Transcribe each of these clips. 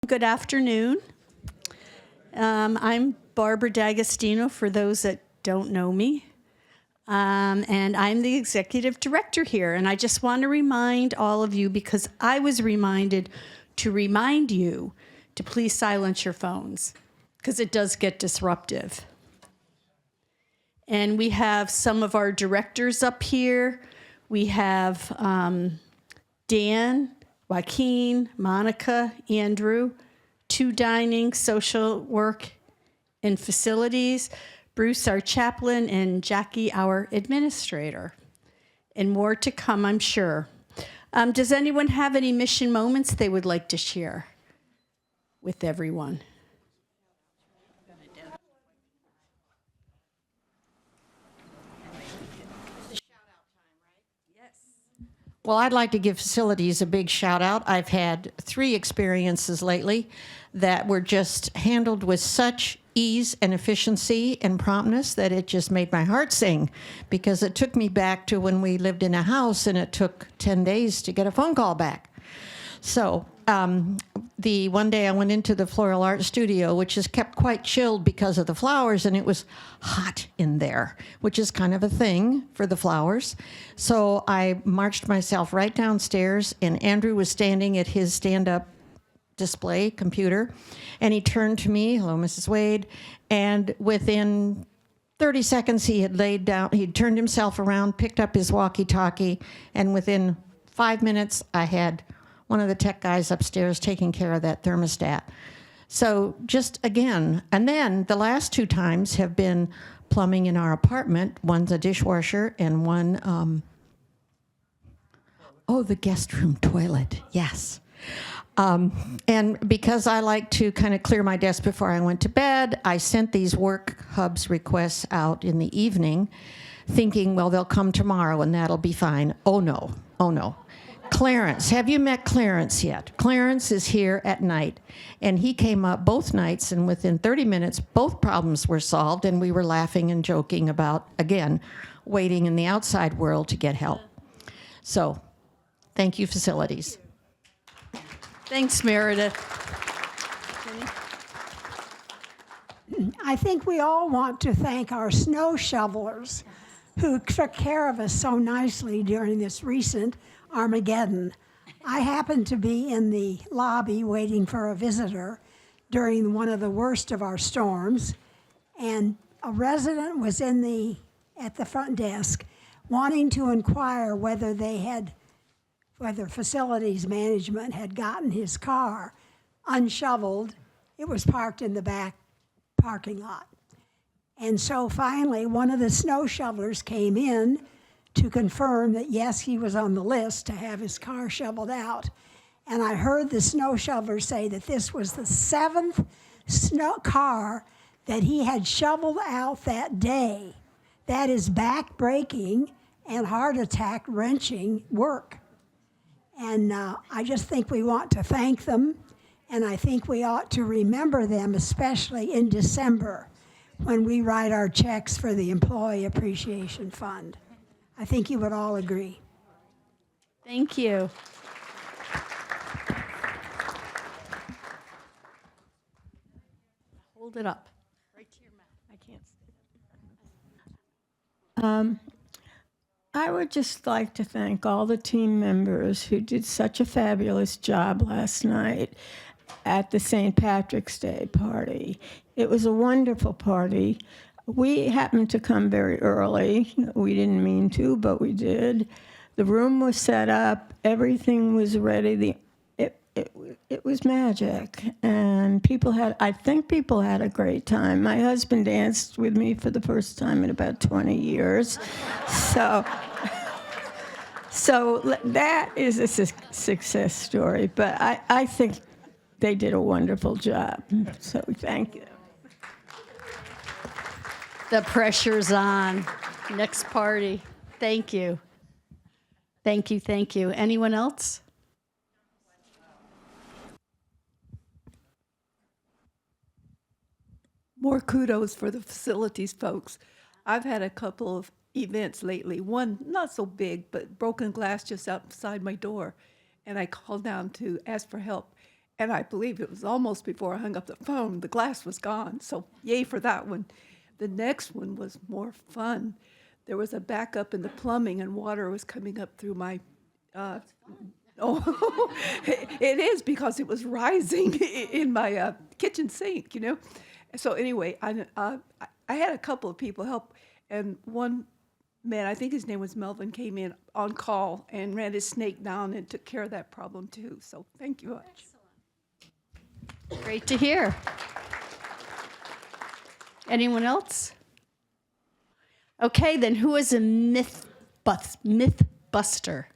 Good afternoon. I'm Barbara D'Agostino, for those that don't know me. And I'm the executive director here. And I just want to remind all of you, because I was reminded to remind you to please silence your phones, because it does get disruptive. And we have some of our directors up here. We have Dan, Joaquin, Monica, Andrew, 2 Dining, Social Work and Facilities, Bruce, our chaplain, and Jackie, our administrator. And more to come, I'm sure. Does anyone have any mission moments they would like to share with everyone? Well, I'd like to give facilities a big shout out. I've had 3 experiences lately that were just handled with such ease and efficiency and promptness that it just made my heart sing, because it took me back to when we lived in a house and it took 10 days to get a phone call back. So the one day I went into the floral art studio, which is kept quite chilled because of the flowers, and it was hot in there, which is kind of a thing for the flowers. So I marched myself right downstairs, and Andrew was standing at his stand-up display computer, and he turned to me, "Hello, Mrs. Wade," and within 30 seconds he had laid down, he'd turned himself around, picked up his walkie-talkie, and within 5 minutes I had one of the tech guys upstairs taking care of that thermostat. So just again, and then the last 2 times have been plumbing in our apartment. One's a dishwasher and one, the guest room toilet, yes. And because I like to kind of clear my desk before I went to bed, I sent these work hubs requests out in the evening, thinking, well, they'll come tomorrow and that'll be fine. Oh no. Clarence, have you met Clarence yet? Clarence is here at night, and he came up both nights, and within 30 minutes, both problems were solved, and we were laughing and joking about, again, waiting in the outside world to get help. So, thank you, facilities. Thanks, Meredith. I think we all want to thank our snow shovelers who took care of us so nicely during this recent Armageddon. I happened to be in the lobby waiting for a visitor during one of the worst of our storms, and a resident was at the front desk wanting to inquire whether facilities management had gotten his car unshoveled. It was parked in the back parking lot. And so finally, one of the snow shovelers came in to confirm that, yes, he was on the list to have his car shoveled out. And I heard the snow shoveler say that this was the 7th snow car that he had shoveled out that day. That is back-breaking and heart attack-wrenching work. And I just think we want to thank them, and I think we ought to remember them, especially in December when we write our checks for the Employee Appreciation Fund. I think you would all agree. Thank you. Hold it up. Right to your mouth. I can't see. I would just like to thank all the team members who did such a fabulous job last night at the St. Patrick's Day party. It was a wonderful party. We happened to come very early. We didn't mean to, but we did. The room was set up. Everything was ready. It was magic. And I think people had a great time. My husband danced with me for the first time in about 20 years. So that is a success story. But I think they did a wonderful job. So thank you. The pressure's on. Next party. Thank you. Thank you. Anyone else? More kudos for the facilities folks. I've had a couple of events lately. One not so big, but broken glass just outside my door. And I called down to ask for help. and I believe it was almost before I hung up the phone, the glass was gone. So yay for that one. The next one was more fun. There was a backup in the plumbing, and water was coming up through my oh, it is because it was rising in my kitchen sink, you know. So anyway, I had a couple of people help, and one man, I think his name was Melvin, came in on call and ran his snake down and took care of that problem too. So thank you much. Great to hear. Anyone else? Okay, then who is a myth buster?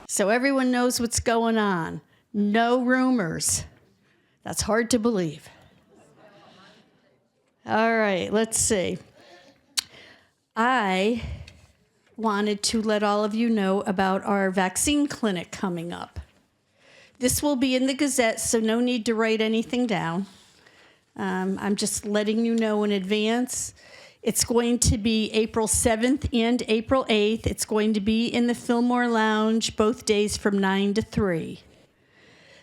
So everyone knows what's going on. No rumors. That's hard to believe. All right, let's see. I wanted to let all of you know about our vaccine clinic coming up. This will be in the Gazette, so no need to write anything down. I'm just letting you know in advance. It's going to be April 7th and April 8th. It's going to be in the Fillmore Lounge both days from 9 to 3.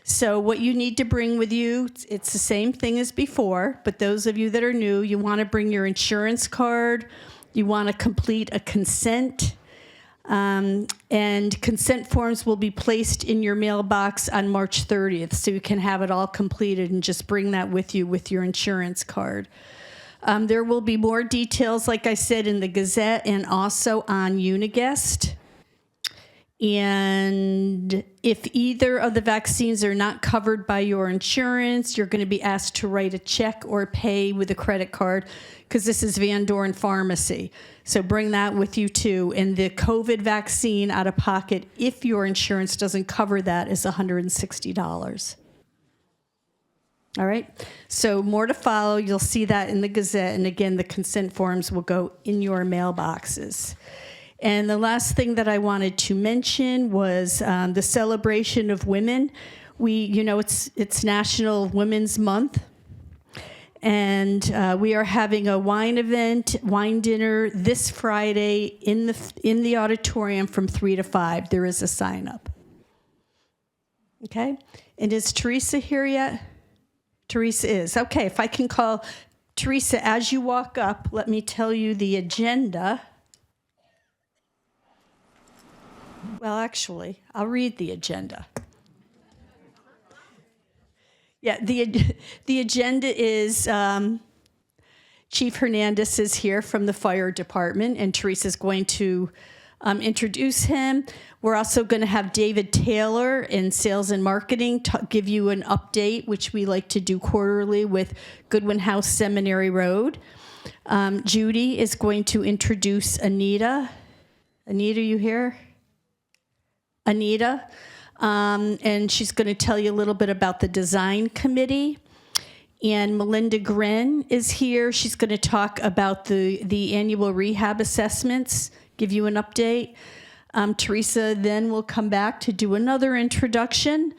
So what you need to bring with you, it's the same thing as before, but those of you that are new, you want to bring your insurance card, you want to complete a consent, and consent forms will be placed in your mailbox on March 30th, so you can have it all completed and just bring that with you with your insurance card. There will be more details, like I said, in the Gazette and also on Uniguest. And if either of the vaccines are not covered by your insurance, you're going to be asked to write a check or pay with a credit card, because this is Van Dorn Pharmacy. So bring that with you too. And the COVID vaccine out of pocket, if your insurance doesn't cover that, is $160. All right, so more to follow. You'll see that in the Gazette. And again, the consent forms will go in your mailboxes. And the last thing that I wanted to mention was the celebration of women. It's National Women's Month. And we are having a wine dinner this Friday in the auditorium from 3 to 5. There is a sign up. Okay, and is Teresa here yet? Teresa is. Okay, if I can call Teresa as you walk up, let me tell you the agenda. Well, actually, I'll read the agenda. Yeah, the agenda is Chief Hernandez is here from the fire department, and Teresa's going to introduce him. We're also going to have David Taylor in sales and marketing give you an update, which we like to do quarterly with Goodwin House Seminary Road. Judy is going to introduce Anita. Anita, you here? Anita. And she's going to tell you a little bit about the design committee. And Melinda Grin is here. She's going to talk about the annual rehab assessments, give you an update. Teresa then will come back to do another introduction,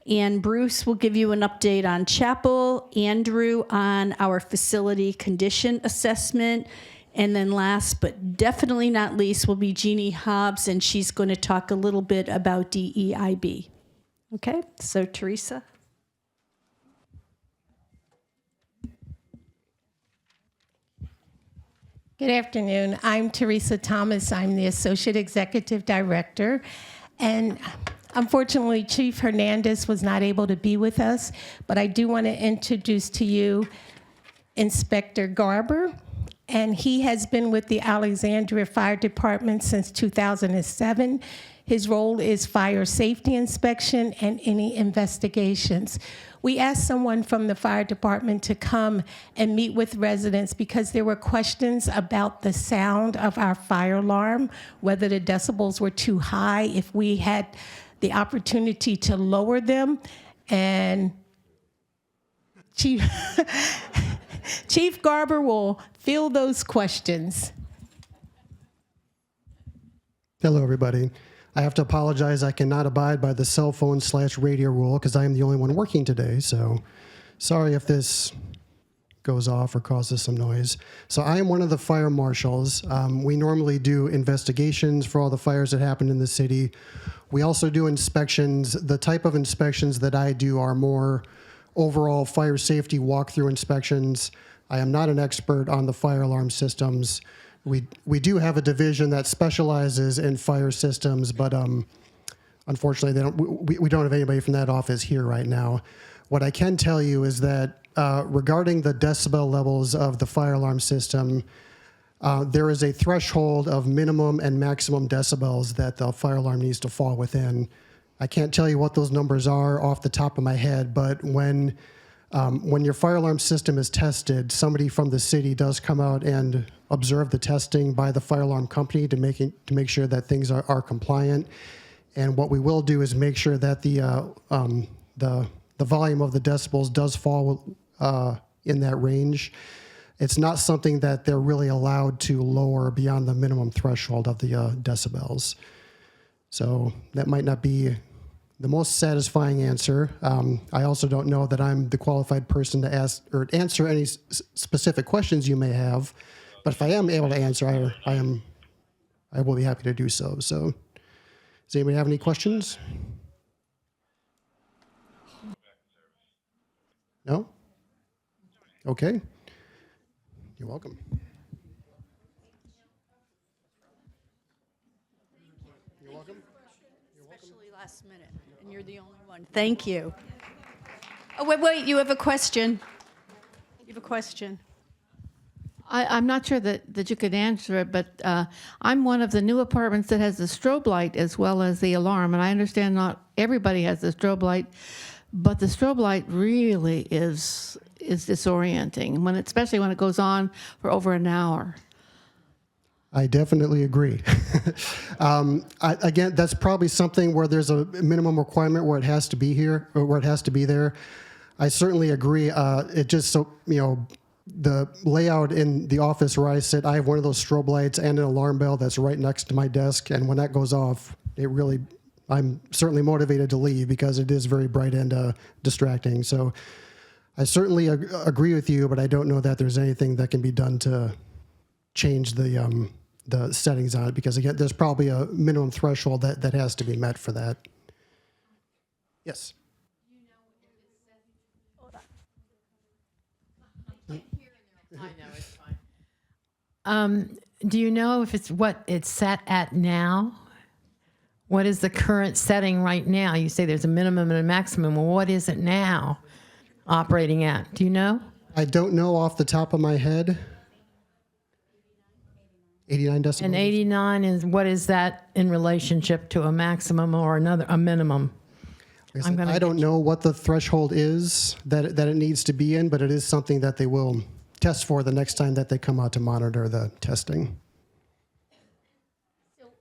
and Bruce will give you an update on Chapel, Andrew on our facility condition assessment, and then last but definitely not least will be Jeannie Hobbs, and she's going to talk a little bit about DEIB. Okay, so Teresa. Good afternoon. I'm Teresa Thomas. I'm the Associate Executive Director. And unfortunately, Chief Hernandez was not able to be with us, but I do want to introduce to you Inspector Garber. And he has been with the Alexandria Fire Department since 2007. His role is fire safety inspection and any investigations. We asked someone from the fire department to come and meet with residents because there were questions about the sound of our fire alarm, whether the decibels were too high, if we had the opportunity to lower them. And Chief Garber will field those questions. Hello, everybody. I have to apologize. I cannot abide by the cell phone/radio rule because I am the only one working today. So sorry if this goes off or causes some noise. So I am one of the fire marshals. We normally do investigations for all the fires that happen in the city. We also do inspections. The type of inspections that I do are more overall fire safety walkthrough inspections. I am not an expert on the fire alarm systems. We do have a division that specializes in fire systems, but unfortunately, we don't have anybody from that office here right now. What I can tell you is that regarding the decibel levels of the fire alarm system, there is a threshold of minimum and maximum decibels that the fire alarm needs to fall within. I can't tell you what those numbers are off the top of my head, but when your fire alarm system is tested, somebody from the city does come out and observe the testing by the fire alarm company to make sure that things are compliant. And what we will do is make sure that the volume of the decibels does fall in that range. It's not something that they're really allowed to lower beyond the minimum threshold of the decibels. So that might not be the most satisfying answer. I also don't know that I'm the qualified person to ask or answer any specific questions you may have, but if I am able to answer, I will be happy to do so. So, does anybody have any questions? No? Okay. You're welcome. You're welcome. Especially last minute, and you're the only one. Thank you. Oh, wait, you have a question. You have a question. I'm not sure that you could answer it, but I'm one of the new apartments that has the strobe light as well as the alarm, and I understand not everybody has the strobe light, but the strobe light really is disorienting, especially when it goes on for over an hour. I definitely agree. Again, that's probably something where there's a minimum requirement where it has to be here or where it has to be there. I certainly agree. It just the layout in the office where I sit, I have one of those strobe lights and an alarm bell that's right next to my desk. And when that goes off, I'm certainly motivated to leave because it is very bright and distracting. So I certainly agree with you, but I don't know that there's anything that can be done to change the settings on it because, again, there's probably a minimum threshold that has to be met for that. Yes. I know, it's fine. Do you know if it's what it's set at now? What is the current setting right now? You say there's a minimum and a maximum. Well, what is it now operating at? Do you know? I don't know off the top of my head. 89 decibels. And 89 is, what is that in relationship to a maximum or a minimum? Like I said, I don't know what the threshold is that it needs to be in, but it is something that they will test for the next time that they come out to monitor the testing. So,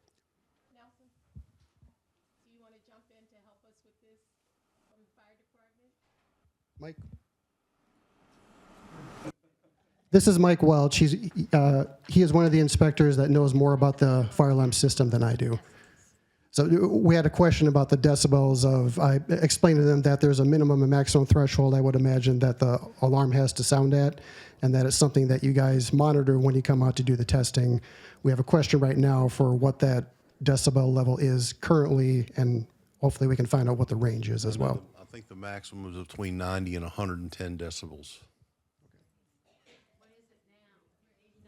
Nelson, do you want to jump in to help us with this from the fire department? Mike? This is Mike Welch. He is one of the inspectors that knows more about the fire alarm system than I do. So we had a question about the decibels I explained to them that there's a minimum and maximum threshold I would imagine that the alarm has to sound at, and that it's something that you guys monitor when you come out to do the testing. We have a question right now for what that decibel level is currently, and hopefully we can find out what the range is as well. I think the maximum is between 90 and 110 decibels.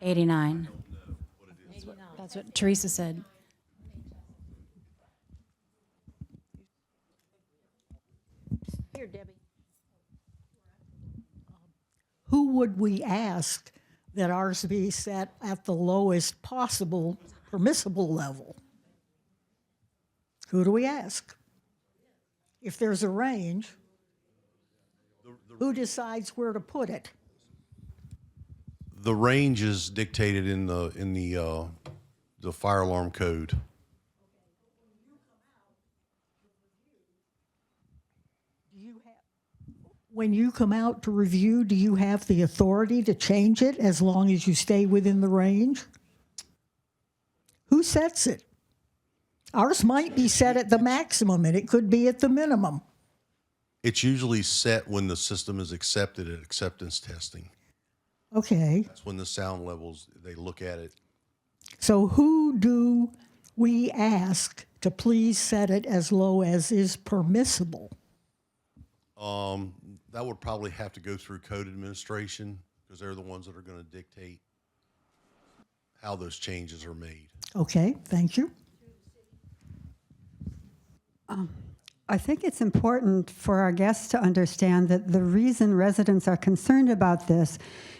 89. That's what Teresa said. Here, Debbie. Who would we ask that ours be set at the lowest possible permissible level? Who do we ask? If there's a range, who decides where to put it? The range is dictated in the fire alarm code. When you come out to review, do you have the authority to change it as long as you stay within the range? Who sets it? Ours might be set at the maximum, and it could be at the minimum. It's usually set when the system is accepted at acceptance testing. Okay. That's when the sound levels, they look at it. So who do we ask to please set it as low as is permissible? That would probably have to go through code administration because they're the ones that are going to dictate how those changes are made. Okay, thank you. I think it's important for our guests to understand that the reason residents are concerned about this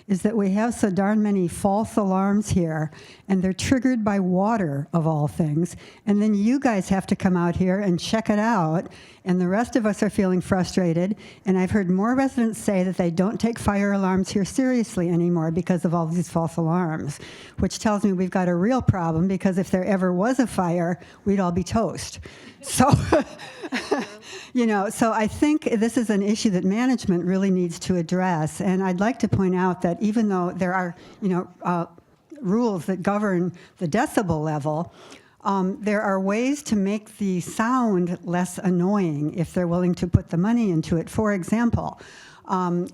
is that we have so darn many false alarms here, and they're triggered by water, of all things. And then you guys have to come out here and check it out, and the rest of us are feeling frustrated. And I've heard more residents say that they don't take fire alarms here seriously anymore because of all these false alarms, which tells me we've got a real problem, because if there ever was a fire, we'd all be toast. So, so I think this is an issue that management really needs to address. And I'd like to point out that even though there are, rules that govern the decibel level, there are ways to make the sound less annoying if they're willing to put the money into it. For example,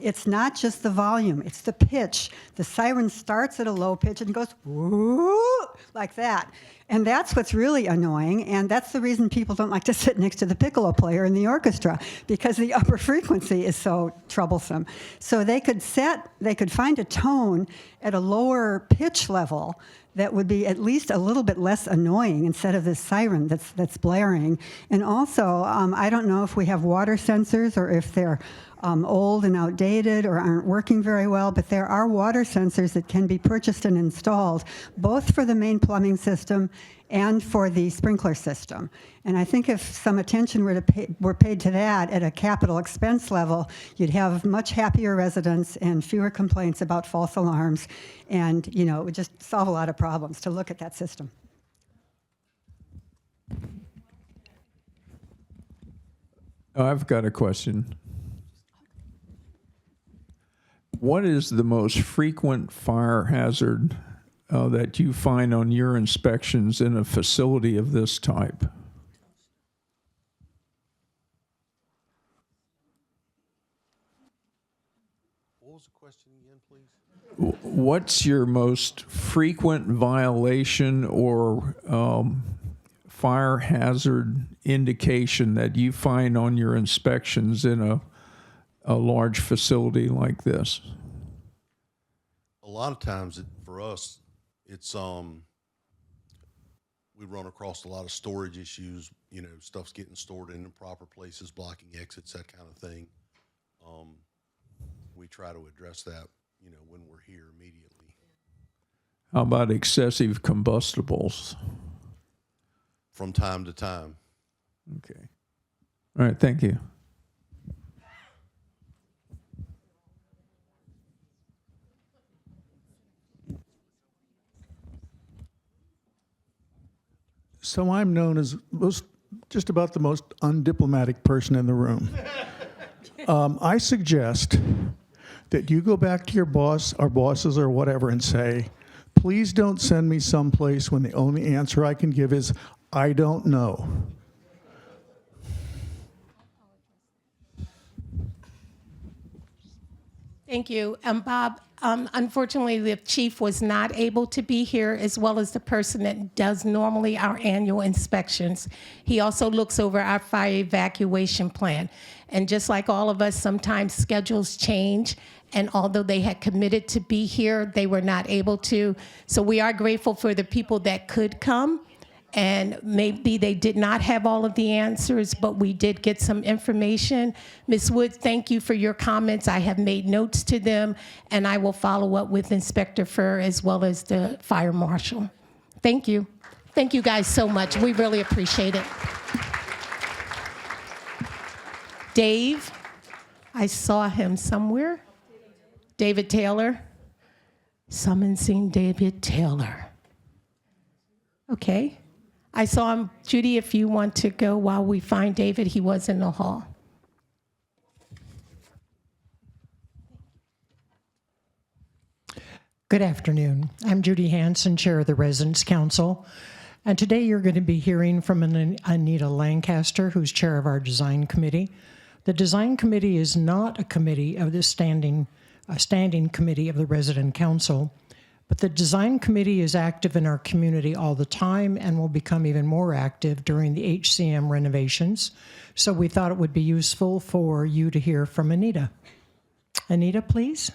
it's not just the volume, it's the pitch. The siren starts at a low pitch and goes whoo, like that. And that's what's really annoying, and that's the reason people don't like to sit next to the piccolo player in the orchestra, because the upper frequency is so troublesome. So they could find a tone at a lower pitch level that would be at least a little bit less annoying instead of this siren that's blaring. And also, I don't know if we have water sensors or if they're old and outdated or aren't working very well, but there are water sensors that can be purchased and installed, both for the main plumbing system and for the sprinkler system. And I think if some attention were paid to that at a capital expense level, you'd have much happier residents and fewer complaints about false alarms, and it would just solve a lot of problems to look at that system. I've got a question. What is the most frequent fire hazard that you find on your inspections in a facility of this type? What was the question again, please? What's your most frequent violation or fire hazard indication that you find on your inspections in a large facility like this? A lot of times for us, it's we run across a lot of storage issues. Stuff's getting stored in improper places, blocking exits, that kind of thing. We try to address that, when we're here immediately. How about excessive combustibles? From time to time. Okay. All right, thank you. So I'm known as just about the most undiplomatic person in the room. I suggest that you go back to your boss or bosses or whatever and say, please don't send me someplace when the only answer I can give is, I don't know. Thank you. Bob, unfortunately, the chief was not able to be here, as well as the person that does normally our annual inspections. He also looks over our fire evacuation plan. And just like all of us, sometimes schedules change. And although they had committed to be here, they were not able to. So we are grateful for the people that could come. And maybe they did not have all of the answers, but we did get some information. Ms. Woods, thank you for your comments. I have made notes to them, and I will follow up with Inspector Furr as well as the fire marshal. Thank you. Thank you guys so much. We really appreciate it. Dave, I saw him somewhere. David Taylor. Summoning David Taylor. Okay. I saw him. Judy, if you want to go while we find David, he was in the hall. Good afternoon. I'm Judy Hanson, Chair of the Residents' Council. And today you're going to be hearing from Anita Lancaster, who's Chair of our Design Committee. The Design Committee is not a committee of the Standing a standing committee of the resident council. But the design committee is active in our community all the time and will become even more active during the HCM renovations. So we thought it would be useful for you to hear from Anita. Anita, please.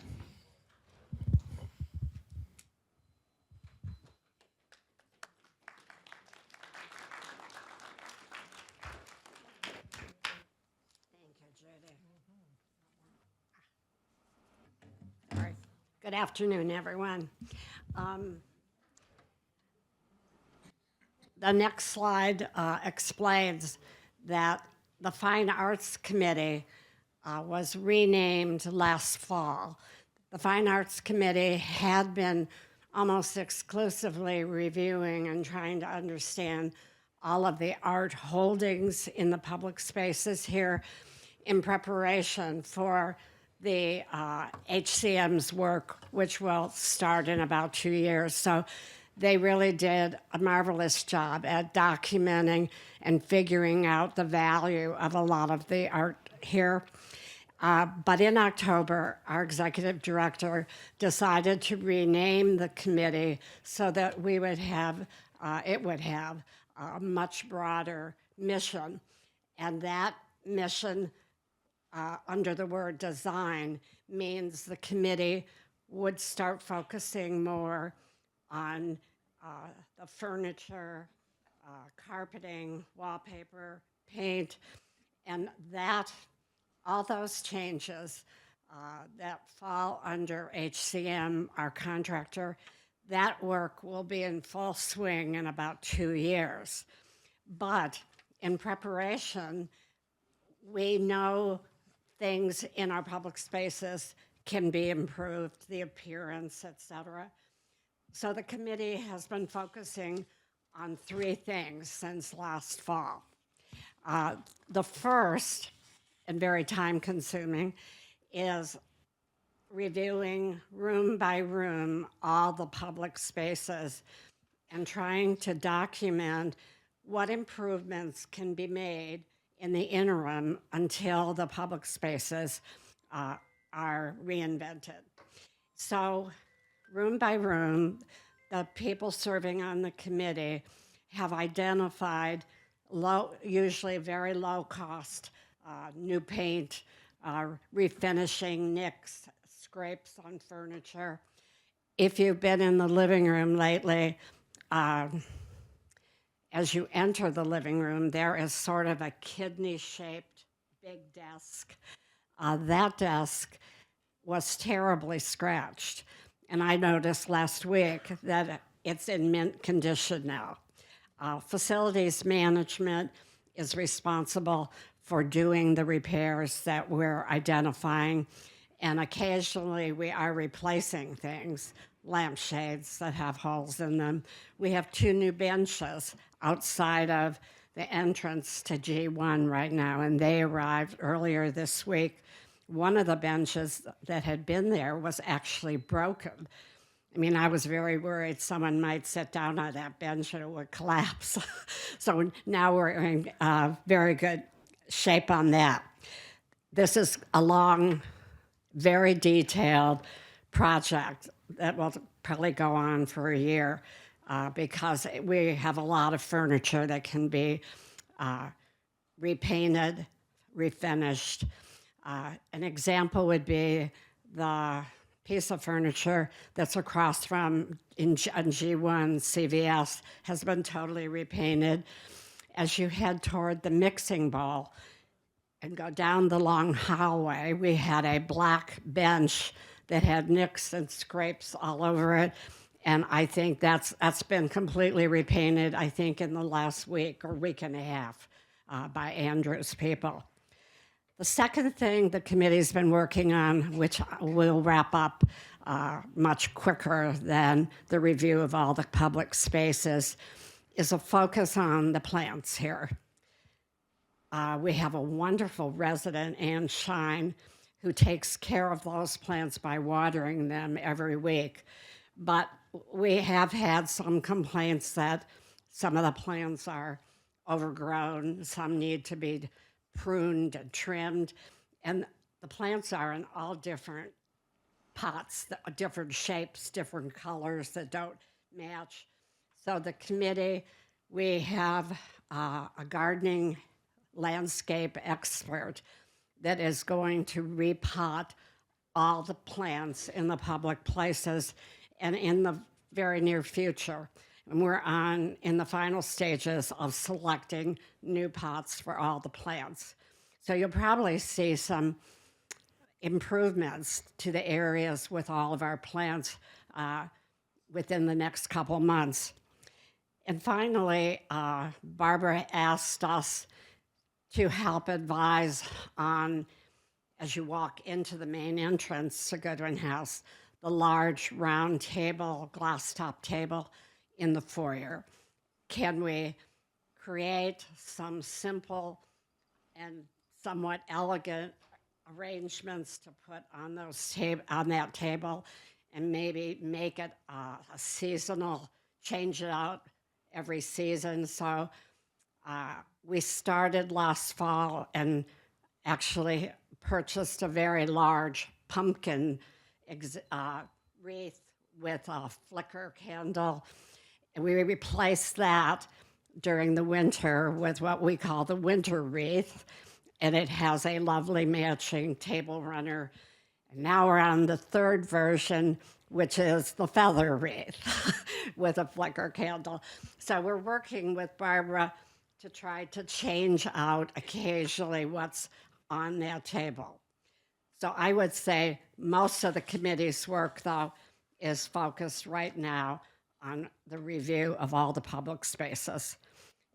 Good afternoon, everyone. The next slide explains that the Fine Arts Committee was renamed last fall. The Fine Arts Committee had been almost exclusively reviewing and trying to understand all of the art holdings in the public spaces here in preparation for the HCM's work, which will start in about 2 years. So they really did a marvelous job at documenting and figuring out the value of a lot of the art here. But in October, our executive director decided to rename the committee so that we would have, it would have a much broader mission. And that mission, under the word design, means the committee would start focusing more on the furniture, carpeting, wallpaper, paint, and that all those changes that fall under HCM, our contractor, that work will be in full swing in about 2 years. But in preparation, we know things in our public spaces can be improved, the appearance, et cetera. So the committee has been focusing on 3 things since last fall. The first, and very time-consuming, is reviewing room by room all the public spaces and trying to document what improvements can be made in the interim until the public spaces are reinvented. So room by room, the people serving on the committee have identified usually very low cost, new paint, refinishing nicks, scrapes on furniture. If you've been in the living room lately, as you enter the living room, there is sort of a kidney-shaped big desk. That desk was terribly scratched. And I noticed last week that it's in mint condition now. Facilities management is responsible for doing the repairs that we're identifying. And occasionally we are replacing things, lampshades that have holes in them. We have 2 new benches outside of the entrance to G1 right now, and they arrived earlier this week. One of the benches that had been there was actually broken. I mean, I was very worried someone might sit down on that bench and it would collapse. So now we're in very good shape on that. This is a long, very detailed project that will probably go on for a year because we have a lot of furniture that can be repainted, refinished. An example would be the piece of furniture that's across from on G1 CVS has been totally repainted. As you head toward the mixing bowl and go down the long hallway, we had a black bench that had nicks and scrapes all over it. And I think that's been completely repainted, I think, in the last week or week and a half by Andrew's people. The second thing the committee's been working on, which will wrap up much quicker than the review of all the public spaces, is a focus on the plants here. We have a wonderful resident, Ann Shine, who takes care of those plants by watering them every week. But we have had some complaints that some of the plants are overgrown, some need to be pruned and trimmed, and the plants are in all different pots, different shapes, different colors that don't match. So the committee, we have a gardening landscape expert that is going to repot all the plants in the public places and in the very near future. And we're in the final stages of selecting new pots for all the plants. So you'll probably see some improvements to the areas with all of our plants within the next couple months. And finally, Barbara asked us to help advise on, as you walk into the main entrance to Goodwin House, the large round table, glass top table in the foyer. Can we create some simple and somewhat elegant arrangements to put on on that table, and maybe make it a seasonal, change it out every season? So we started last fall and actually purchased a very large pumpkin wreath with a flicker candle. And we replaced that during the winter with what we call the winter wreath. And it has a lovely matching table runner. And now we're on the third version, which is the feather wreath with a flicker candle. So we're working with Barbara to try to change out occasionally what's on that table. So I would say most of the committee's work, though, is focused right now on the review of all the public spaces.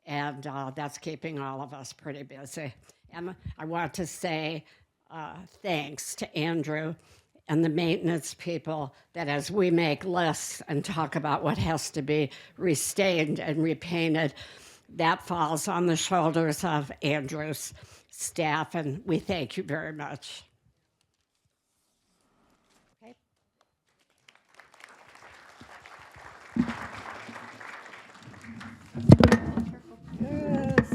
And that's keeping all of us pretty busy. And I want to say thanks to Andrew and the maintenance people, that as we make lists and talk about what has to be restained and repainted, that falls on the shoulders of Andrew's staff, and we thank you very much. Okay.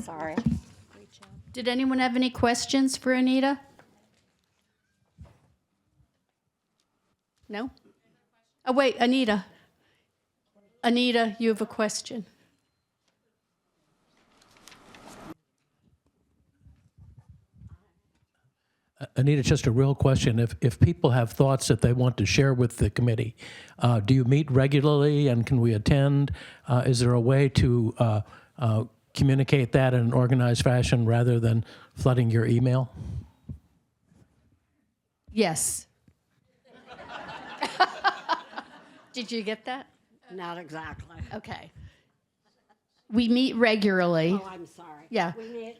Sorry. Did anyone have any questions for Anita? No? Oh, wait, Anita. Anita, you have a question. Anita, just a real question. If people have thoughts that they want to share with the committee, do you meet regularly, and can we attend? Is there a way to communicate that in an organized fashion rather than flooding your email? Yes. Did you get that? Not exactly. Okay. We meet regularly. Oh, I'm sorry. Yeah. We meet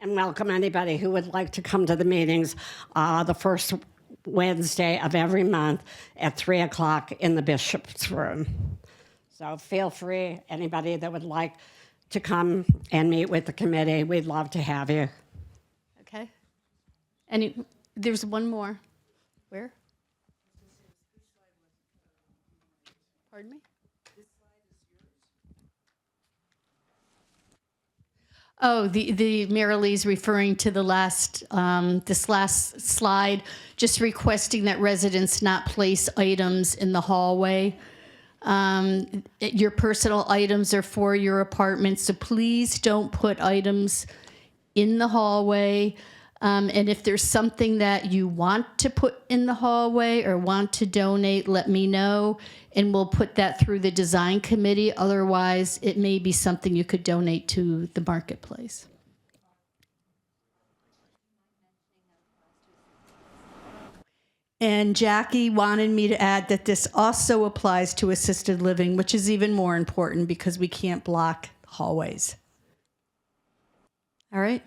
and welcome anybody who would like to come to the meetings the first Wednesday of every month at 3 o'clock in the Bishop's Room. So feel free, anybody that would like to come and meet with the committee, we'd love to have you. Okay. There's one more. Where? Pardon me? Oh, the Mary Lee's referring to the this last slide, just requesting that residents not place items in the hallway. Your personal items are for your apartment, so please don't put items in the hallway. And if there's something that you want to put in the hallway or want to donate, let me know, and we'll put that through the design committee. Otherwise, it may be something you could donate to the marketplace. And Jackie wanted me to add that this also applies to assisted living, which is even more important because we can't block hallways. All right.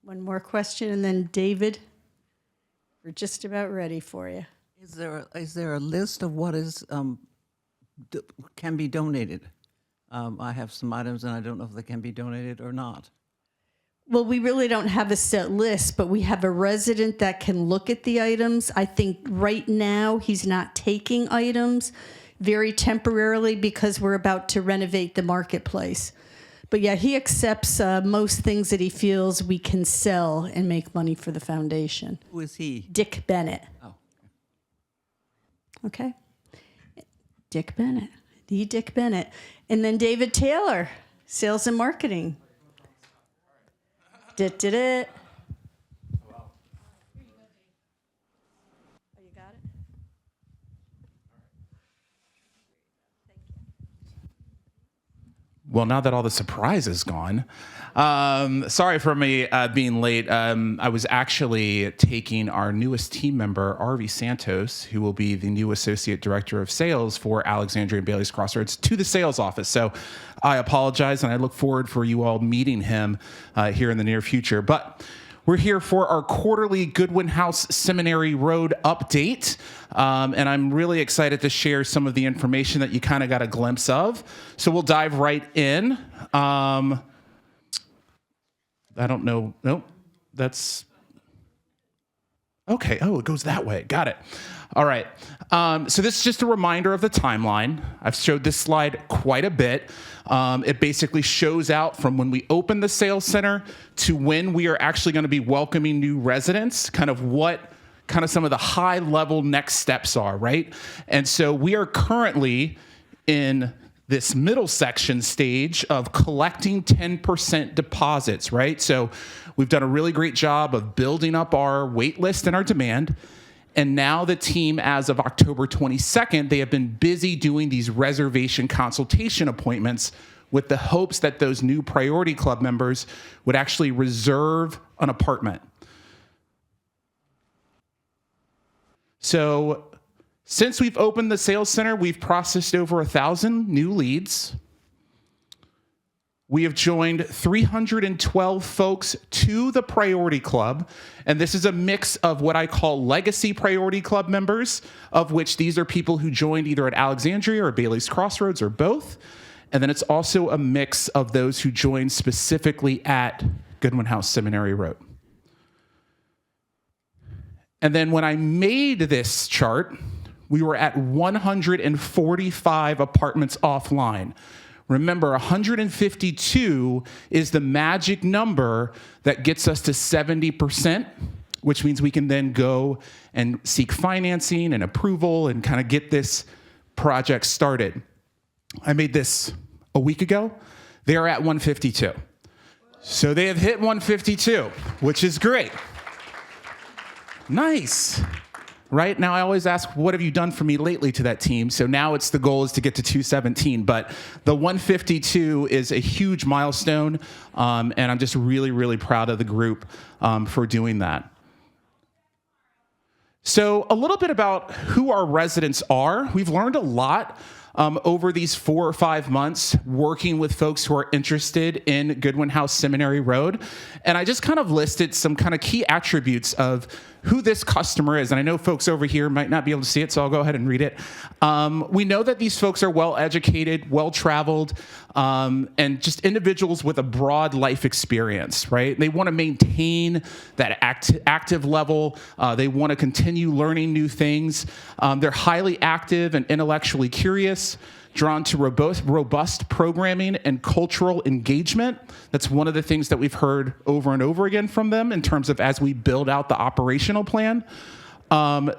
One more question, and then David, we're just about ready for you. Is there a list of what is can be donated? I have some items, and I don't know if they can be donated or not. Well, we really don't have a set list, but we have a resident that can look at the items. I think right now he's not taking items very temporarily because we're about to renovate the marketplace. But yeah, he accepts most things that he feels we can sell and make money for the foundation. Who is he? Dick Bennett. Oh. Okay. Dick Bennett. The Dick Bennett. And then David Taylor, sales and marketing. Dit, dit, dit. Well, now that all the surprise is gone, sorry for me being late. I was actually taking our newest team member, Arvi Santos, who will be the new Associate Director of Sales for Alexandria and Bailey's Crossroads, to the sales office. So I apologize, and I look forward for you all meeting him here in the near future. But we're here for our quarterly Goodwin House Seminary Road update. And I'm really excited to share some of the information that you kind of got a glimpse of. So we'll dive right in. I don't know. Nope. That's okay. Oh, it goes that way. Got it. All right. So this is just a reminder of the timeline. I've showed this slide quite a bit. It basically shows out from when we open the sales center to when we are actually going to be welcoming new residents, kind of what kind of some of the high level next steps are, right? And so we are currently in this middle section stage of collecting 10% deposits, right? So we've done a really great job of building up our wait list and our demand. And now the team, as of October 22nd, they have been busy doing these reservation consultation appointments with the hopes that those new Priority Club members would actually reserve an apartment. So since we've opened the sales center, we've processed over 1,000 new leads. We have joined 312 folks to the Priority Club, and this is a mix of what I call legacy Priority Club members, of which these are people who joined either at Alexandria or Bailey's Crossroads or both. And then it's also a mix of those who joined specifically at Goodwin House Seminary Road. And then when I made this chart, we were at 145 apartments offline. Remember, 152 is the magic number that gets us to 70%, which means we can then go and seek financing and approval and kind of get this project started. I made this a week ago. They are at 152. So they have hit 152, which is great. Nice. Right now, I always ask, what have you done for me lately to that team? So now it's the goal is to get to 217, but the 152 is a huge milestone, and I'm just really, really proud of the group for doing that. So a little bit about who our residents are. We've learned a lot over these 4 or 5 months working with folks who are interested in Goodwin House Seminary Road. And I just kind of listed some kind of key attributes of who this customer is. And I know folks over here might not be able to see it, so I'll go ahead and read it. We know that these folks are well-educated, well-traveled, and just individuals with a broad life experience, right? They want to maintain that active level. They want to continue learning new things. They're highly active and intellectually curious, drawn to robust programming and cultural engagement. That's one of the things that we've heard over and over again from them in terms of as we build out the operational plan.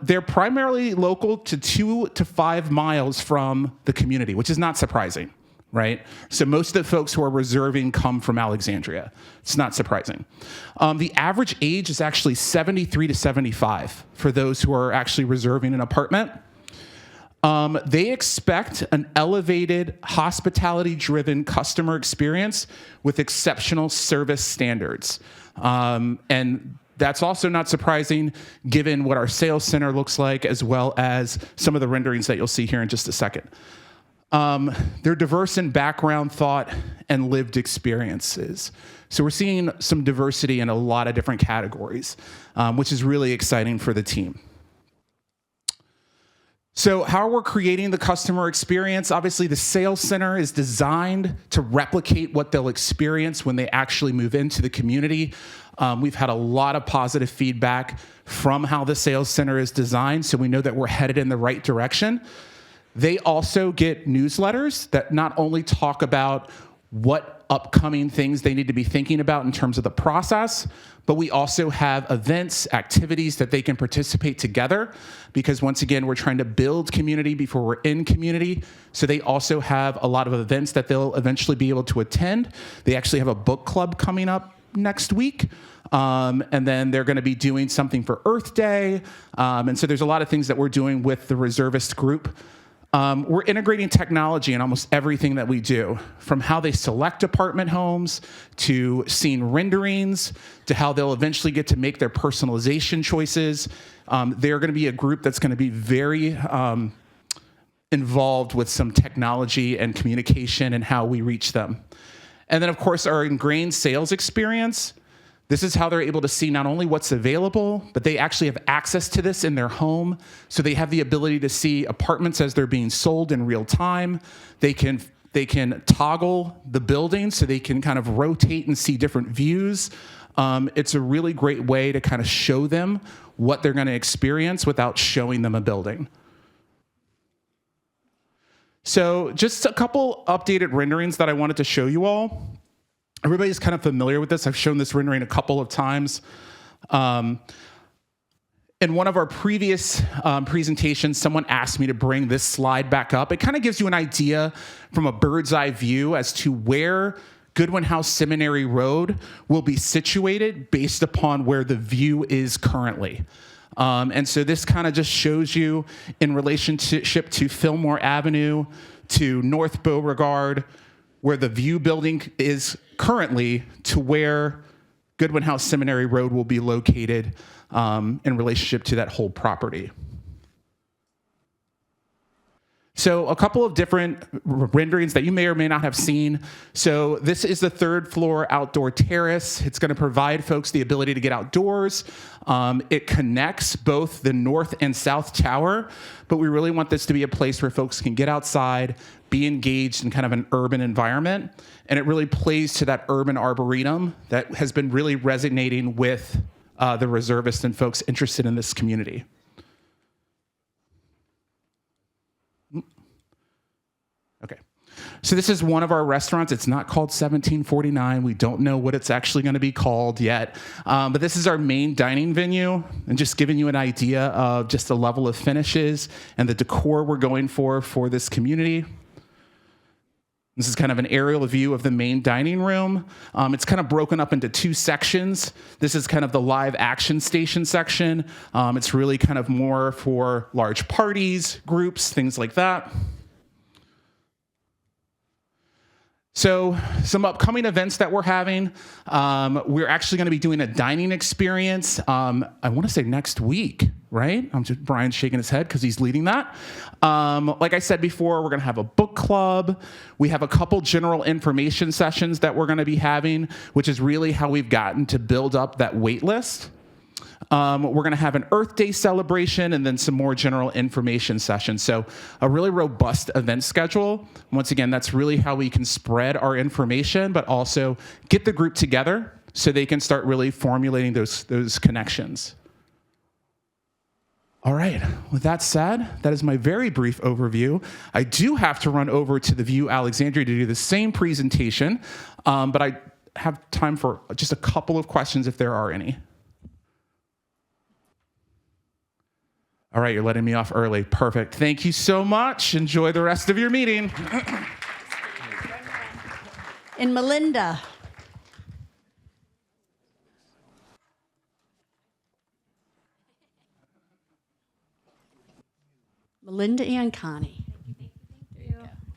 They're primarily local to 2 to 5 miles from the community, which is not surprising, right? So most of the folks who are reserving come from Alexandria. It's not surprising. The average age is actually 73 to 75 for those who are actually reserving an apartment. They expect an elevated, hospitality-driven customer experience with exceptional service standards. And that's also not surprising given what our sales center looks like, as well as some of the renderings that you'll see here in just a second. They're diverse in background, thought, and lived experiences. So we're seeing some diversity in a lot of different categories, which is really exciting for the team. So how we're creating the customer experience, obviously the sales center is designed to replicate what they'll experience when they actually move into the community. We've had a lot of positive feedback from how the sales center is designed, so we know that we're headed in the right direction. They also get newsletters that not only talk about what upcoming things they need to be thinking about in terms of the process. But we also have events, activities that they can participate together, because once again, we're trying to build community before we're in community. So they also have a lot of events that they'll eventually be able to attend. They actually have a book club coming up next week. And then they're going to be doing something for Earth Day. And so there's a lot of things that we're doing with the reservist group. We're integrating technology in almost everything that we do, from how they select apartment homes, to seeing renderings, to how they'll eventually get to make their personalization choices. They're going to be a group that's going to be very involved with some technology and communication and how we reach them. And then, of course, our ingrained sales experience. This is how they're able to see not only what's available, but they actually have access to this in their home. So they have the ability to see apartments as they're being sold in real time. They can toggle the building so they can kind of rotate and see different views. It's a really great way to kind of show them what they're going to experience without showing them a building. So just a couple updated renderings that I wanted to show you all. Everybody's kind of familiar with this. I've shown this rendering a couple of times. In one of our previous presentations, someone asked me to bring this slide back up. It kind of gives you an idea from a bird's eye view as to where Goodwin House Seminary Road will be situated based upon where the view is currently. And so this kind of just shows you in relationship to Fillmore Avenue, to North Beauregard, where the view building is currently, to where Goodwin House Seminary Road will be located in relationship to that whole property. So a couple of different renderings that you may or may not have seen. So this is the third floor outdoor terrace. It's going to provide folks the ability to get outdoors. It connects both the north and south tower, but we really want this to be a place where folks can get outside, be engaged in kind of an urban environment. And it really plays to that urban arboretum that has been really resonating with the reservists and folks interested in this community. Okay. So this is one of our restaurants. It's not called 1749. We don't know what it's actually going to be called yet. But this is our main dining venue, and just giving you an idea of just the level of finishes and the decor we're going for this community. This is kind of an aerial view of the main dining room. It's kind of broken up into two sections. This is kind of the live action station section. It's really kind of more for large parties, groups, things like that. So some upcoming events that we're having, we're actually going to be doing a dining experience, I want to say next week, right? Brian's shaking his head because he's leading that. Like I said before, we're going to have a book club. We have a couple general information sessions that we're going to be having, which is really how we've gotten to build up that wait list. We're going to have an Earth Day celebration and then some more general information sessions. So a really robust event schedule. Once again, that's really how we can spread our information, but also get the group together so they can start really formulating those connections. All right, with that said, that is my very brief overview. I do have to run over to the View Alexandria to do the same presentation, but I have time for just a couple of questions if there are any. All right, you're letting me off early. Perfect. Thank you so much. Enjoy the rest of your meeting. And Melinda. Melinda and Connie.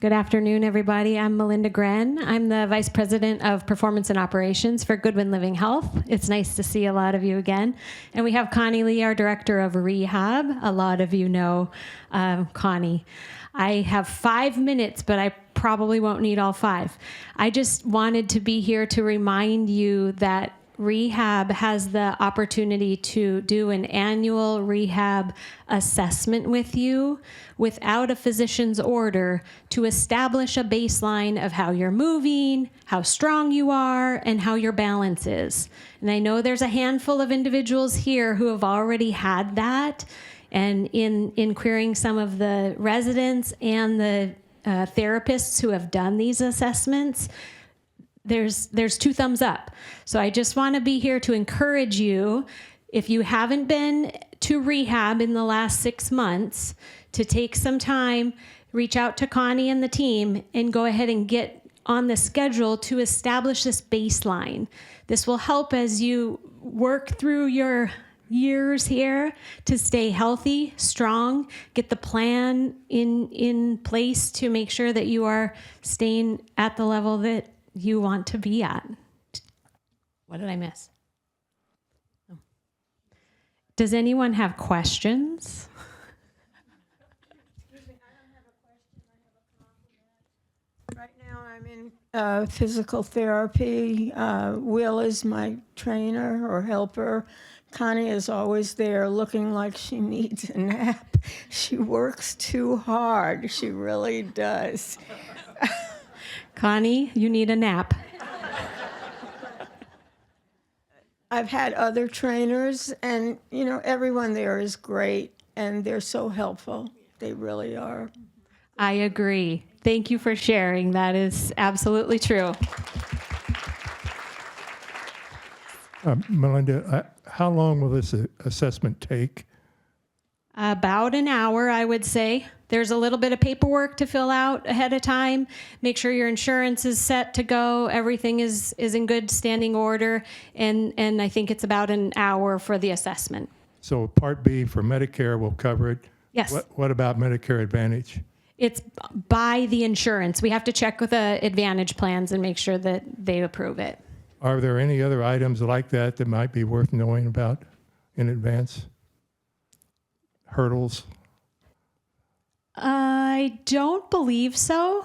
Good afternoon, everybody. I'm Melinda Gren. I'm the Vice President of Performance and Operations for Goodwin Living Health. It's nice to see a lot of you again. And we have Connie Lee, our Director of Rehab. A lot of you know Connie. I have 5 minutes, but I probably won't need all 5. I just wanted to be here to remind you that Rehab has the opportunity to do an annual rehab assessment with you without a physician's order to establish a baseline of how you're moving, how strong you are, and how your balance is. And I know there's a handful of individuals here who have already had that, and in querying some of the residents and the therapists who have done these assessments, there's 2 thumbs up. So I just want to be here to encourage you, if you haven't been to rehab in the last 6 months, to take some time, reach out to Connie and the team, and go ahead and get on the schedule to establish this baseline. This will help as you work through your years here to stay healthy, strong, get the plan in place to make sure that you are staying at the level that you want to be at. What did I miss? Does anyone have questions? Right now, I'm in physical therapy. Will is my trainer or helper. Connie is always there looking like she needs a nap. She works too hard. She really does. Connie, you need a nap. I've had other trainers, and everyone there is great, and they're so helpful. They really are. I agree. Thank you for sharing. That is absolutely true. Melinda, how long will this assessment take? About an hour, I would say. There's a little bit of paperwork to fill out ahead of time. Make sure your insurance is set to go. Everything is in good standing order. And I think it's about an hour for the assessment. So Part B for Medicare will cover it? Yes. What about Medicare Advantage? It's by the insurance. We have to check with the Advantage plans and make sure that they approve it. Are there any other items like that that might be worth knowing about in advance? Hurdles? I don't believe so.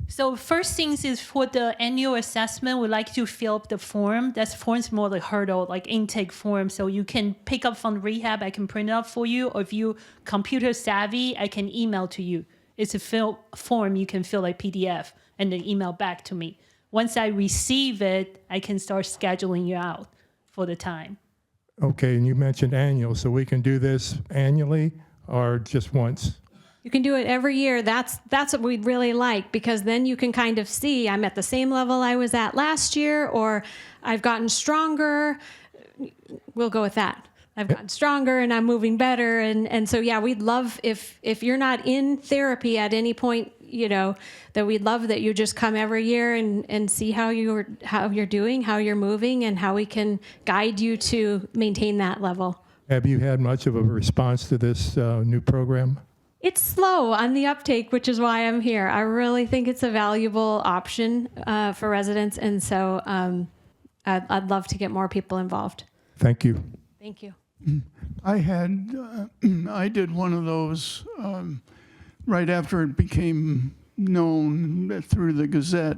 So first things is for the annual assessment, we like to fill up the form. That form's more like hurdle, like intake form. So you can pick up from rehab, I can print it out for you. Or if you computer savvy, I can email to you. It's a form you can fill like PDF and then email back to me. Once I receive it, I can start scheduling you out for the time. Okay, and you mentioned annual, so we can do this annually or just once? You can do it every year. That's what we'd really like, because then you can kind of see I'm at the same level I was at last year, or I've gotten stronger. We'll go with that. I've gotten stronger and I'm moving better. And so, yeah, we'd love if you're not in therapy at any point, that we'd love that you just come every year and see how you're doing, how you're moving, and how we can guide you to maintain that level. Have you had much of a response to this new program? It's slow on the uptake, which is why I'm here. I really think it's a valuable option for residents, and so I'd love to get more people involved. Thank you. Thank you. I did one of those right after it became known through the Gazette,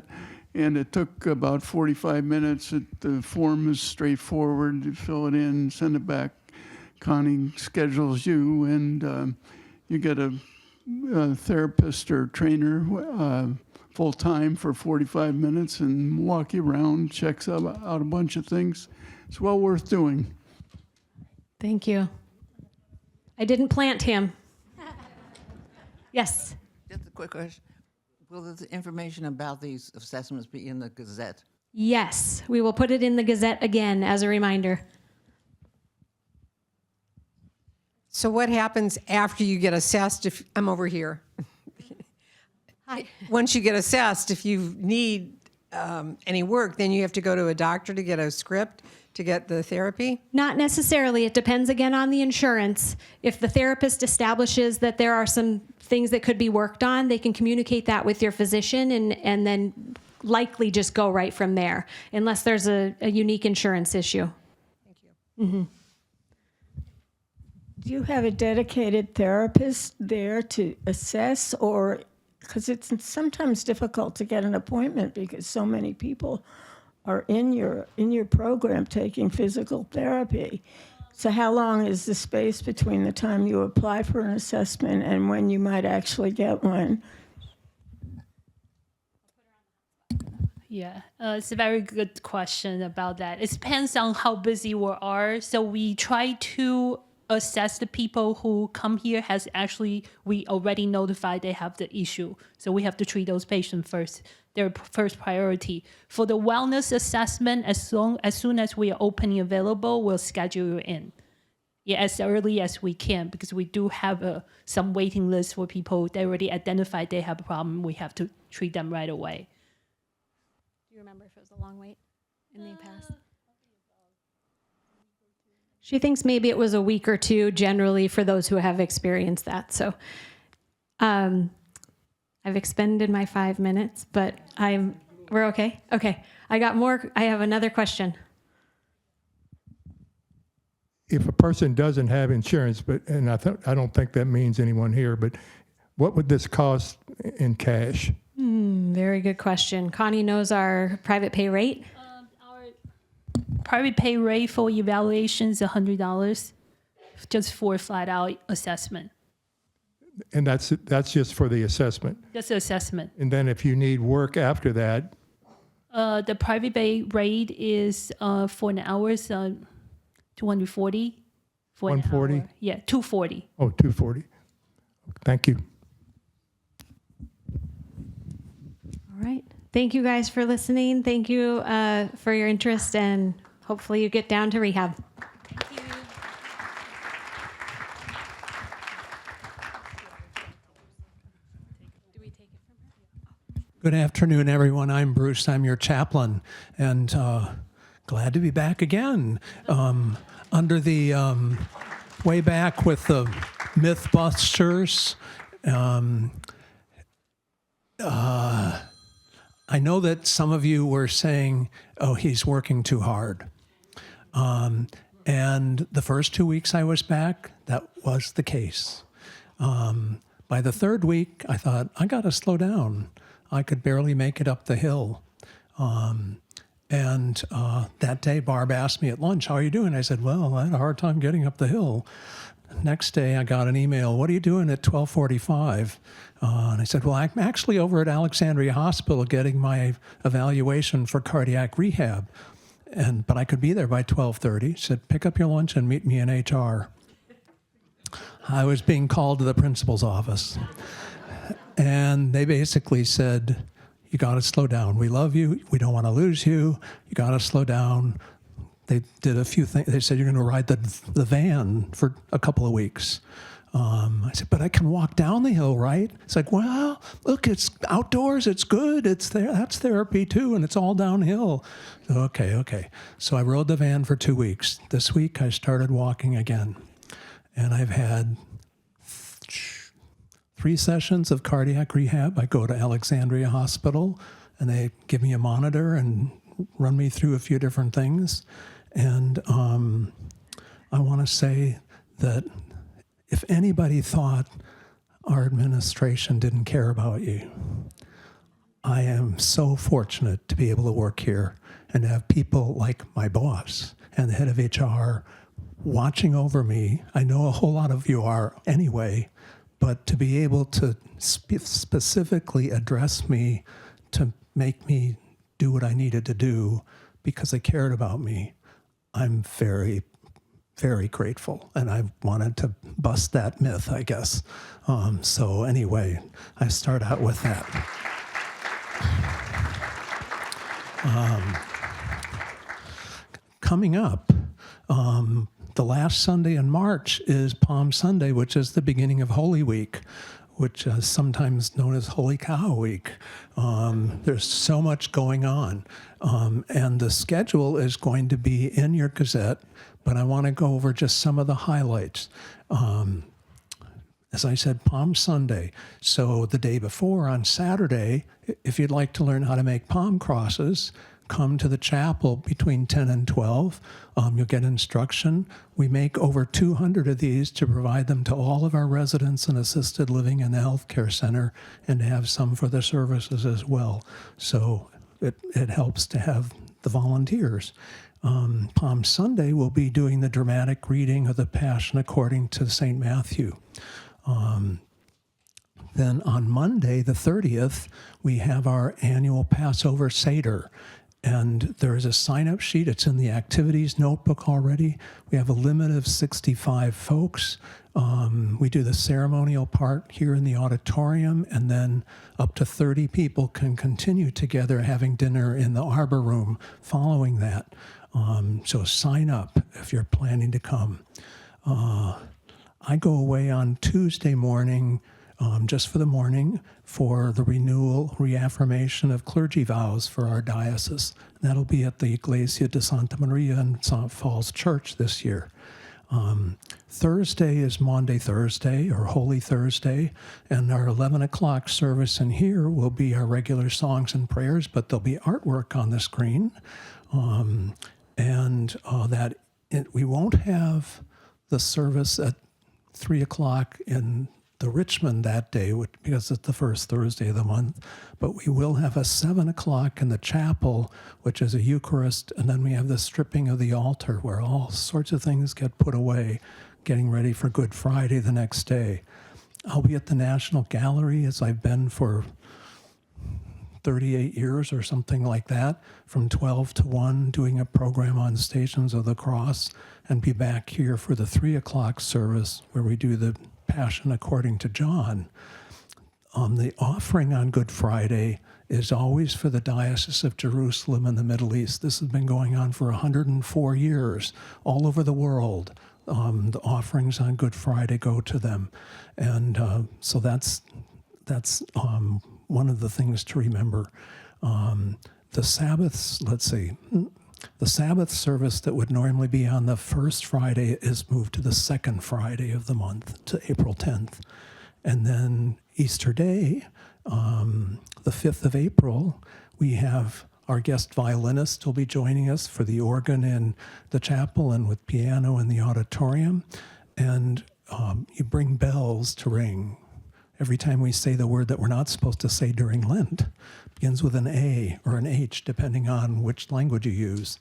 and it took about 45 minutes. The form is straightforward. You fill it in, send it back. Connie schedules you, and you get a therapist or trainer full-time for 45 minutes and walk you around, checks out a bunch of things. It's well worth doing. Thank you. I didn't plant him. Yes. Just a quick question. Will the information about these assessments be in the Gazette? Yes, we will put it in the Gazette again as a reminder. So what happens after you get assessed? If I'm over here. Hi. Once you get assessed, if you need any work, then you have to go to a doctor to get a script to get the therapy? Not necessarily. It depends again on the insurance. If the therapist establishes that there are some things that could be worked on, they can communicate that with your physician and then likely just go right from there, unless there's a unique insurance issue. Thank you. Mm-hmm. Do you have a dedicated therapist there to assess, or because it's sometimes difficult to get an appointment because so many people are in your program taking physical therapy? So how long is the space between the time you apply for an assessment and when you might actually get one? Yeah, it's a very good question about that. It depends on how busy we are. So we try to assess the people who come here we already notified they have the issue. So we have to treat those patients first. Their first priority. For the wellness assessment, as soon as we are opening available, we'll schedule you in. Yeah, as early as we can, because we do have some waiting list for people they already identified they have a problem. We have to treat them right away. Do you remember if it was a long wait in the past? She thinks maybe it was a week or two generally for those who have experienced that. So I've expended my 5 minutes, but we're okay? Okay. I have another question. If a person doesn't have insurance, and I don't think that means anyone here, but what would this cost in cash? Very good question. Connie knows our private pay rate. Our private pay rate for evaluation is $100, just for a flat out assessment. And that's just for the assessment. Just the assessment. And then if you need work after that, the private pay rate is for an hour, so 240 for 140? an hour. Yeah, 240. Oh, 240. Thank you. All right. Thank you guys for listening. Thank you for your interest, and hopefully you get down to rehab. Good afternoon, everyone. I'm Bruce. I'm your chaplain, and glad to be back again. Under the way back with the Mythbusters. I know that some of you were saying, "Oh, he's working too hard." And the first 2 weeks I was back, that was the case. By the third week, I thought, I got to slow down. I could barely make it up the hill. And that day, Barb asked me at lunch, "How are you doing?" I said, "Well, I had a hard time getting up the hill." Next day, I got an email, "What are you doing at 12:45? And I said, "Well, I'm actually over at Alexandria Hospital getting my evaluation for cardiac rehab. But I could be there by 12:30. She said, "Pick up your lunch and meet me in HR." I was being called to the principal's office. And they basically said, "You got to slow down. We love you. We don't want to lose you. You got to slow down." They did a few things. They said, "You're going to ride the van for a couple of weeks." I said, "But I can walk down the hill, right?" It's like, "Well, look, it's outdoors. It's good. It's there. That's therapy too, and it's all downhill." So, okay. So I rode the van for 2 weeks. This week I started walking again, and I've had 3 sessions of cardiac rehab. I go to Alexandria Hospital, and they give me a monitor and run me through a few different things. And I want to say that if anybody thought our administration didn't care about you, I am so fortunate to be able to work here and to have people like my boss and the head of HR watching over me. I know a whole lot of you are anyway, but to be able to specifically address me to make me do what I needed to do because they cared about me, I'm very, very grateful. And I wanted to bust that myth, I guess. So anyway, I start out with that. Coming up, the last Sunday in March is Palm Sunday, which is the beginning of Holy Week, which is sometimes known as Holy Cow Week. There's so much going on. And the schedule is going to be in your Gazette, but I want to go over just some of the highlights. As I said, Palm Sunday. So the day before, on Saturday, if you'd like to learn how to make palm crosses, come to the chapel between 10 and 12. You'll get instruction. We make over 200 of these to provide them to all of our residents in assisted living in the healthcare center, and to have some for the services as well. So it helps to have the volunteers. Palm Sunday, we'll be doing the dramatic reading of the Passion according to St. Matthew. Then on Monday, the 30th, we have our annual Passover Seder. And there is a sign-up sheet. It's in the activities notebook already. We have a limit of 65 folks. We do the ceremonial part here in the auditorium, and then up to 30 people can continue together having dinner in the Arbor Room following that. So sign up if you're planning to come. I go away on Tuesday morning, just for the morning, for the renewal, reaffirmation of clergy vows for our diocese. That'll be at the Iglesia de Santa Maria in St. Falls Church this year. Thursday is Maundy Thursday, or Holy Thursday, and our 11 o'clock service in here will be our regular songs and prayers, but there'll be artwork on the screen. We won't have the service at 3 o'clock in the Richmond that day, because it's the first Thursday of the month, but we will have a 7 o'clock in the chapel, which is a Eucharist, and then we have the stripping of the altar, where all sorts of things get put away, getting ready for Good Friday the next day. I'll be at the National Gallery, as I've been for 38 years or something like that, from 12 to 1, doing a program on Stations of the Cross, and be back here for the 3 o'clock service, where we do the Passion according to John. The offering on Good Friday is always for the Diocese of Jerusalem in the Middle East. This has been going on for 104 years all over the world. The offerings on Good Friday go to them. And so that's one of the things to remember. The Sabbaths, the Sabbath service that would normally be on the first Friday is moved to the second Friday of the month, to April 10th. And then Easter Day, the 5th of April, we have our guest violinist will be joining us for the organ in the chapel and with piano in the auditorium. And you bring bells to ring. Every time we say the word that we're not supposed to say during Lent, begins with an A or an H, depending on which language you use.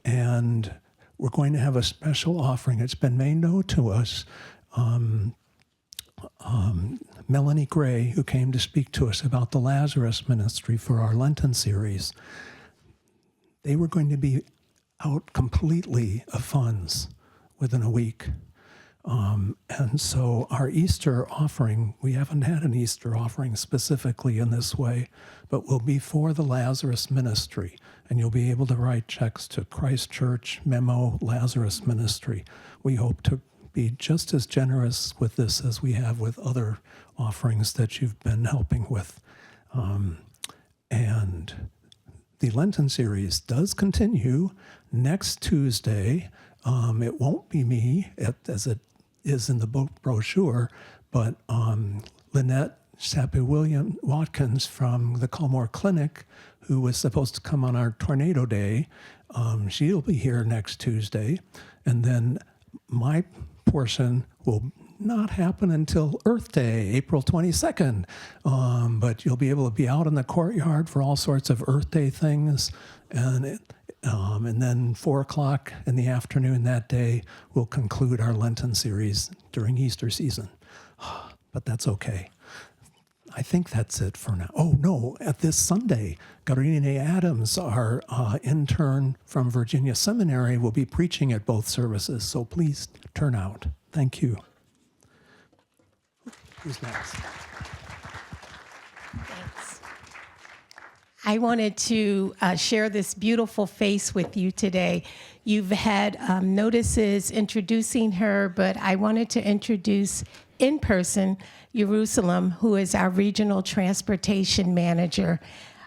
And we're going to have a special offering. It's been made known to us. Melanie Gray, who came to speak to us about the Lazarus Ministry for our Lenten series, they were going to be out completely of funds within a week. And so our Easter offering, we haven't had an Easter offering specifically in this way, but will be for the Lazarus Ministry. And you'll be able to write checks to Christ Church, Memo, Lazarus Ministry. We hope to be just as generous with this as we have with other offerings that you've been helping with. And the Lenten series does continue next Tuesday. It won't be me, as it is in the brochure, but Lynette Sappy-William Watkins from the Culmore Clinic, who was supposed to come on our Tornado Day, she'll be here next Tuesday. And then my portion will not happen until Earth Day, April 22nd. But you'll be able to be out in the courtyard for all sorts of Earth Day things. And then 4 o'clock in the afternoon that day, we'll conclude our Lenten series during Easter season. But that's okay. I think that's it for now. Oh, no, at this Sunday, Garine Adams, our intern from Virginia Seminary, will be preaching at both services, so please turn out. Thank you. Who's next? Thanks. I wanted to share this beautiful face with you today. You've had notices introducing her, but I wanted to introduce in person Jerusalem, who is our regional transportation manager.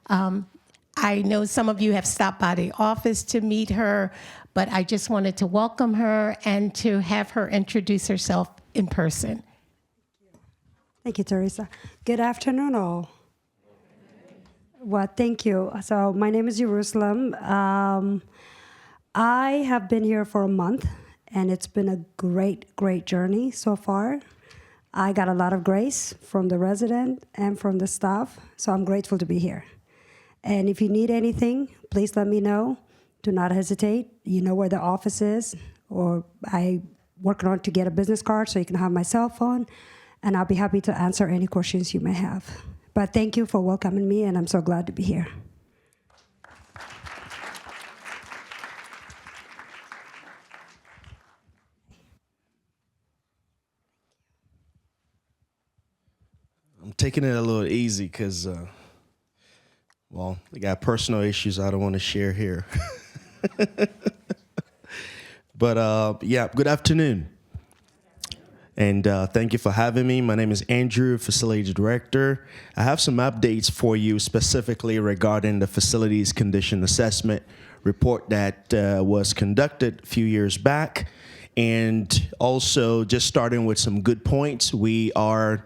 I know some of you have stopped by the office to meet her, but I just wanted to welcome her and to have her introduce herself in person. Thank you, Teresa. Good afternoon, all. Well, thank you. So my name is Jerusalem. I have been here for a month, and it's been a great, great journey so far. I got a lot of grace from the resident and from the staff, so I'm grateful to be here. And if you need anything, please let me know. Do not hesitate. You know where the office is, or I working on to get a business card so you can have my cell phone, and I'll be happy to answer any questions you may have. But thank you for welcoming me, and I'm so glad to be here. taking it a little easy because, well, they got personal issues I don't want to share here. But yeah, good afternoon. And thank you for having me. My name is Andrew, Facility Director. I have some updates for you specifically regarding the Facilities Condition Assessment report that was conducted a few years back. And also just starting with some good points, we are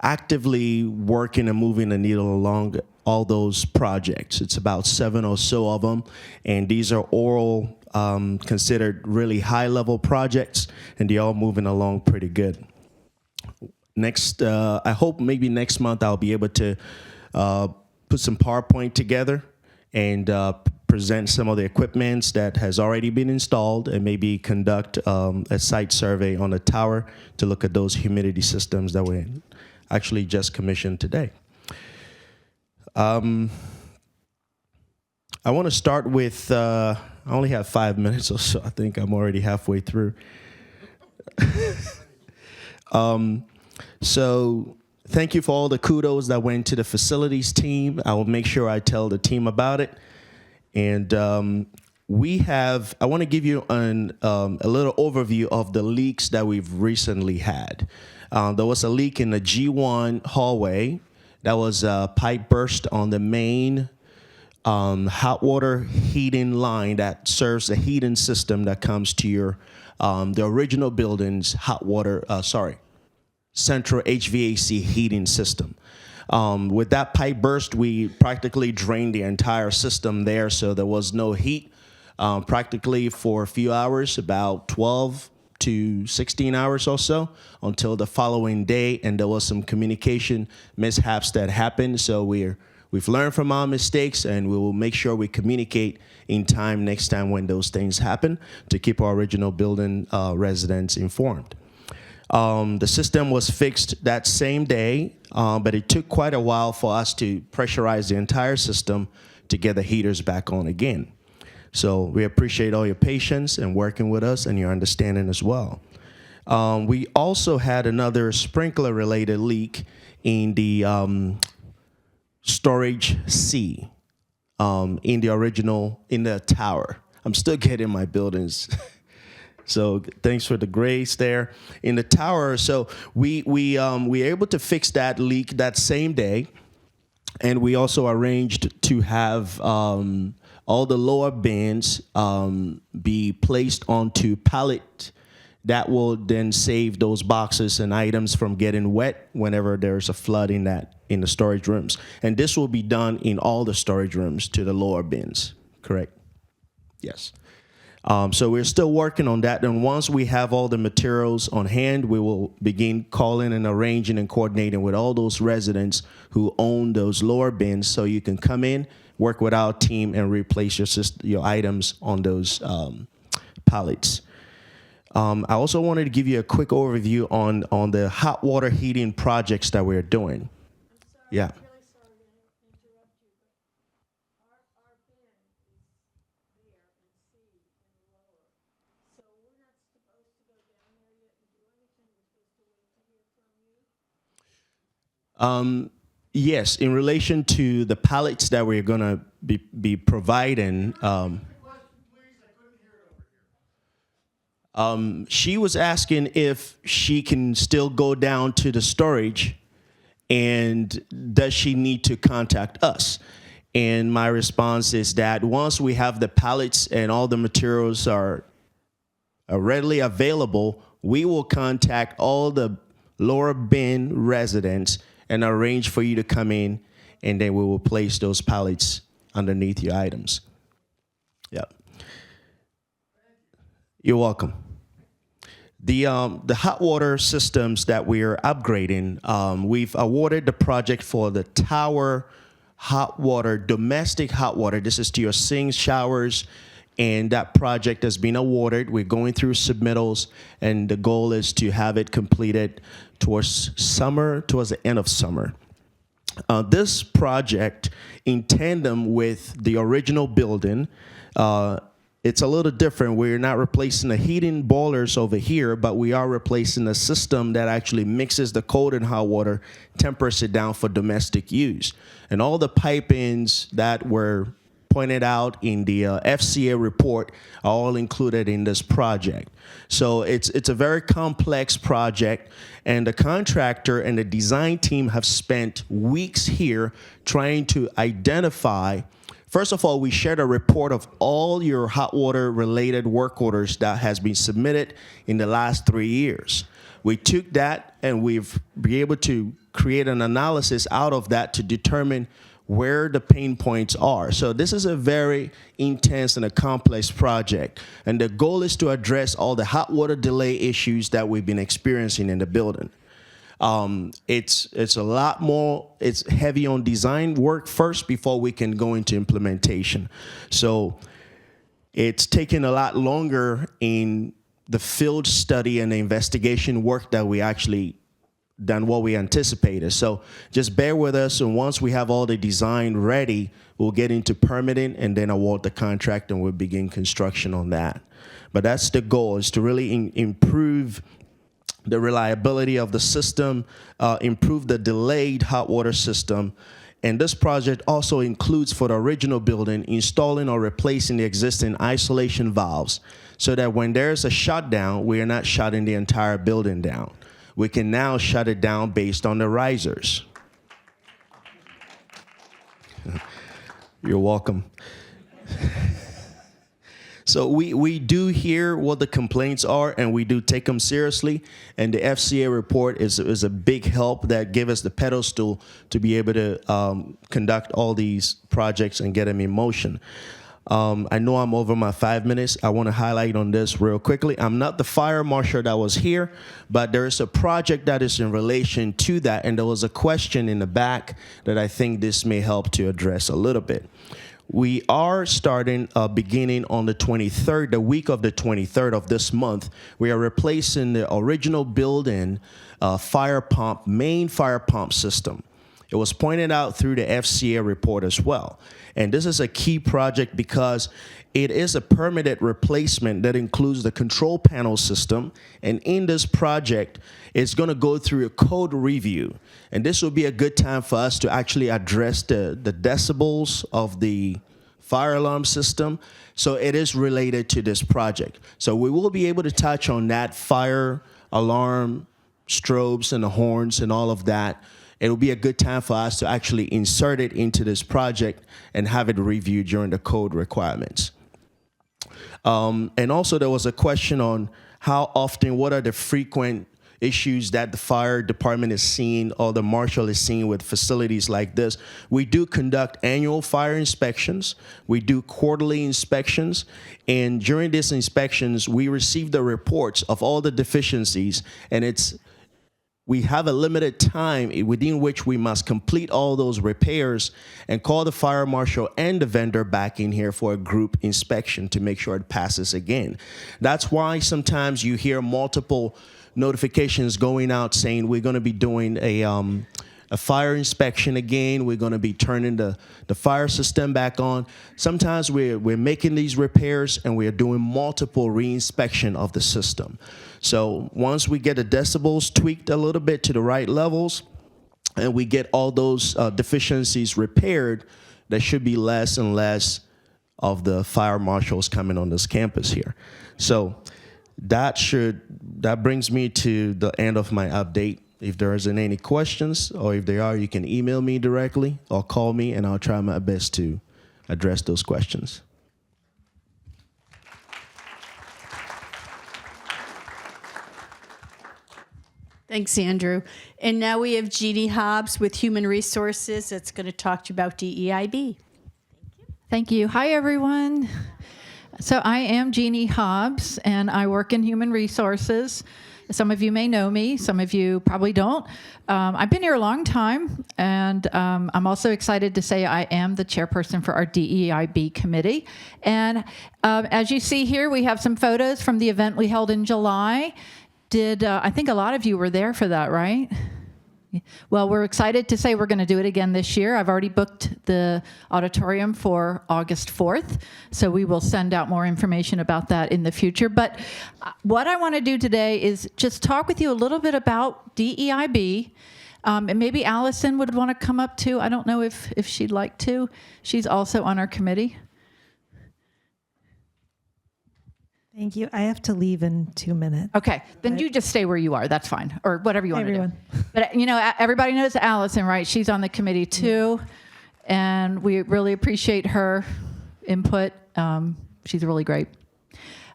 actively working and moving the needle along all those projects. It's about 7 or so of them. And these are oral considered really high-level projects, and they're all moving along pretty good. Next, I hope maybe next month I'll be able to put some PowerPoint together and present some of the equipment that has already been installed and maybe conduct a site survey on the tower to look at those humidity systems that we actually just commissioned today. I want to start with, I only have 5 minutes or so. I think I'm already halfway through. So thank you for all the kudos that went to the facilities team. I will make sure I tell the team about it. And I want to give you a little overview of the leaks that we've recently had. There was a leak in the G1 hallway. That was a pipe burst on the main hot water heating line that serves the heating system that comes to your the original building's central HVAC heating system. With that pipe burst, we practically drained the entire system there, so there was no heat practically for a few hours, about 12 to 16 hours or so, until the following day, and there was some communication mishaps that happened. So we've learned from our mistakes, and we will make sure we communicate in time next time when those things happen to keep our original building residents informed. The system was fixed that same day, but it took quite a while for us to pressurize the entire system to get the heaters back on again. So we appreciate all your patience and working with us and your understanding as well. We also had another sprinkler-related leak in the storage C in the tower. I'm still getting my buildings. So thanks for the grace there in the tower. So we were able to fix that leak that same day, and we also arranged to have all the lower bins be placed onto pallet that will then save those boxes and items from getting wet whenever there's a flood in the storage rooms. And this will be done in all the storage rooms to the lower bins, correct? Yes. So we're still working on that. And once we have all the materials on hand, we will begin calling and arranging and coordinating with all those residents who own those lower bins, so you can come in, work with our team, and replace your items on those pallets. I also wanted to give you a quick overview on the hot water heating projects that we're doing. Yeah. Yes, in relation to the pallets that we're going to be providing, she was asking if she can still go down to the storage, and does she need to contact us? And my response is that once we have the pallets and all the materials are readily available, we will contact all the lower bin residents and arrange for you to come in, and then we will place those pallets underneath your items. Yeah. You're welcome. The hot water systems that we're upgrading, we've awarded the project for the tower hot water, domestic hot water. This is to your sinks, showers, and that project has been awarded. We're going through submittals, and the goal is to have it completed towards the end of summer. This project, in tandem with the original building, it's a little different. We're not replacing the heating boilers over here, but we are replacing a system that actually mixes the cold and hot water, tempers it down for domestic use. And all the pipe-ins that were pointed out in the FCA report are all included in this project. So it's a very complex project, and the contractor and the design team have spent weeks here trying to identify. First of all, we shared a report of all your hot water related work orders that has been submitted in the last 3 years. We took that and we've been able to create an analysis out of that to determine where the pain points are. So this is a very intense and a complex project. And the goal is to address all the hot water delay issues that we've been experiencing in the building. It's a lot more, it's heavy on design work first before we can go into implementation. So it's taken a lot longer in the field study and the investigation work that we actually than what we anticipated. So just bear with us, and once we have all the design ready, we'll get into permitting and then award the contract, and we'll begin construction on that. But that's the goal, is to really improve the reliability of the system, improve the delayed hot water system. And this project also includes, for the original building, installing or replacing the existing isolation valves so that when there's a shutdown, we are not shutting the entire building down. We can now shut it down based on the risers. You're welcome. So we do hear what the complaints are, and we do take them seriously. And the FCA report is a big help that give us the pedestal to be able to conduct all these projects and get them in motion. I know I'm over my 5 minutes. I want to highlight on this real quickly. I'm not the fire marshal that was here, but there is a project that is in relation to that, and there was a question in the back that I think this may help to address a little bit. We are starting beginning on the 23rd, the week of the 23rd of this month. We are replacing the original building main fire pump system. It was pointed out through the FCA report as well. And this is a key project because it is a permitted replacement that includes the control panel system. And in this project, it's going to go through a code review. And this will be a good time for us to actually address the decibels of the fire alarm system. So it is related to this project. So we will be able to touch on that fire alarm, strobes and the horns and all of that. It will be a good time for us to actually insert it into this project and have it reviewed during the code requirements. And also there was a question on how often, what are the frequent issues that the fire department is seeing or the marshal is seeing with facilities like this. We do conduct annual fire inspections. We do quarterly inspections. And during these inspections, we receive the reports of all the deficiencies, and we have a limited time within which we must complete all those repairs and call the fire marshal and the vendor back in here for a group inspection to make sure it passes again. That's why sometimes you hear multiple notifications going out saying we're going to be doing a fire inspection again. We're going to be turning the fire system back on. Sometimes we're making these repairs and we're doing multiple reinspection of the system. So once we get the decibels tweaked a little bit to the right levels and we get all those deficiencies repaired, there should be less and less of the fire marshals coming on this campus here. So that brings me to the end of my update. If there isn't any questions, or if there are, you can email me directly or call me, and I'll try my best to address those questions. Thanks, Andrew. And now we have Jeannie Hobbs with Human Resources that's going to talk to you about DEIB. Thank you. Hi, everyone. So I am Jeannie Hobbs, and I work in Human Resources. Some of you may know me. Some of you probably don't. I've been here a long time, and I'm also excited to say I am the chairperson for our DEIB committee. And as you see here, we have some photos from the event we held in July. I think a lot of you were there for that, right? Well, we're excited to say we're going to do it again this year. I've already booked the auditorium for August 4th, so we will send out more information about that in the future. But what I want to do today is just talk with you a little bit about DEIB. And maybe Allison would want to come up too. I don't know if she'd like to. She's also on our committee. Thank you. I have to leave in 2 minutes. Okay, then you just stay where you are. That's fine, or whatever you want to do. Everyone. But you know, everybody knows Allison, right? She's on the committee too, and we really appreciate her input. She's really great.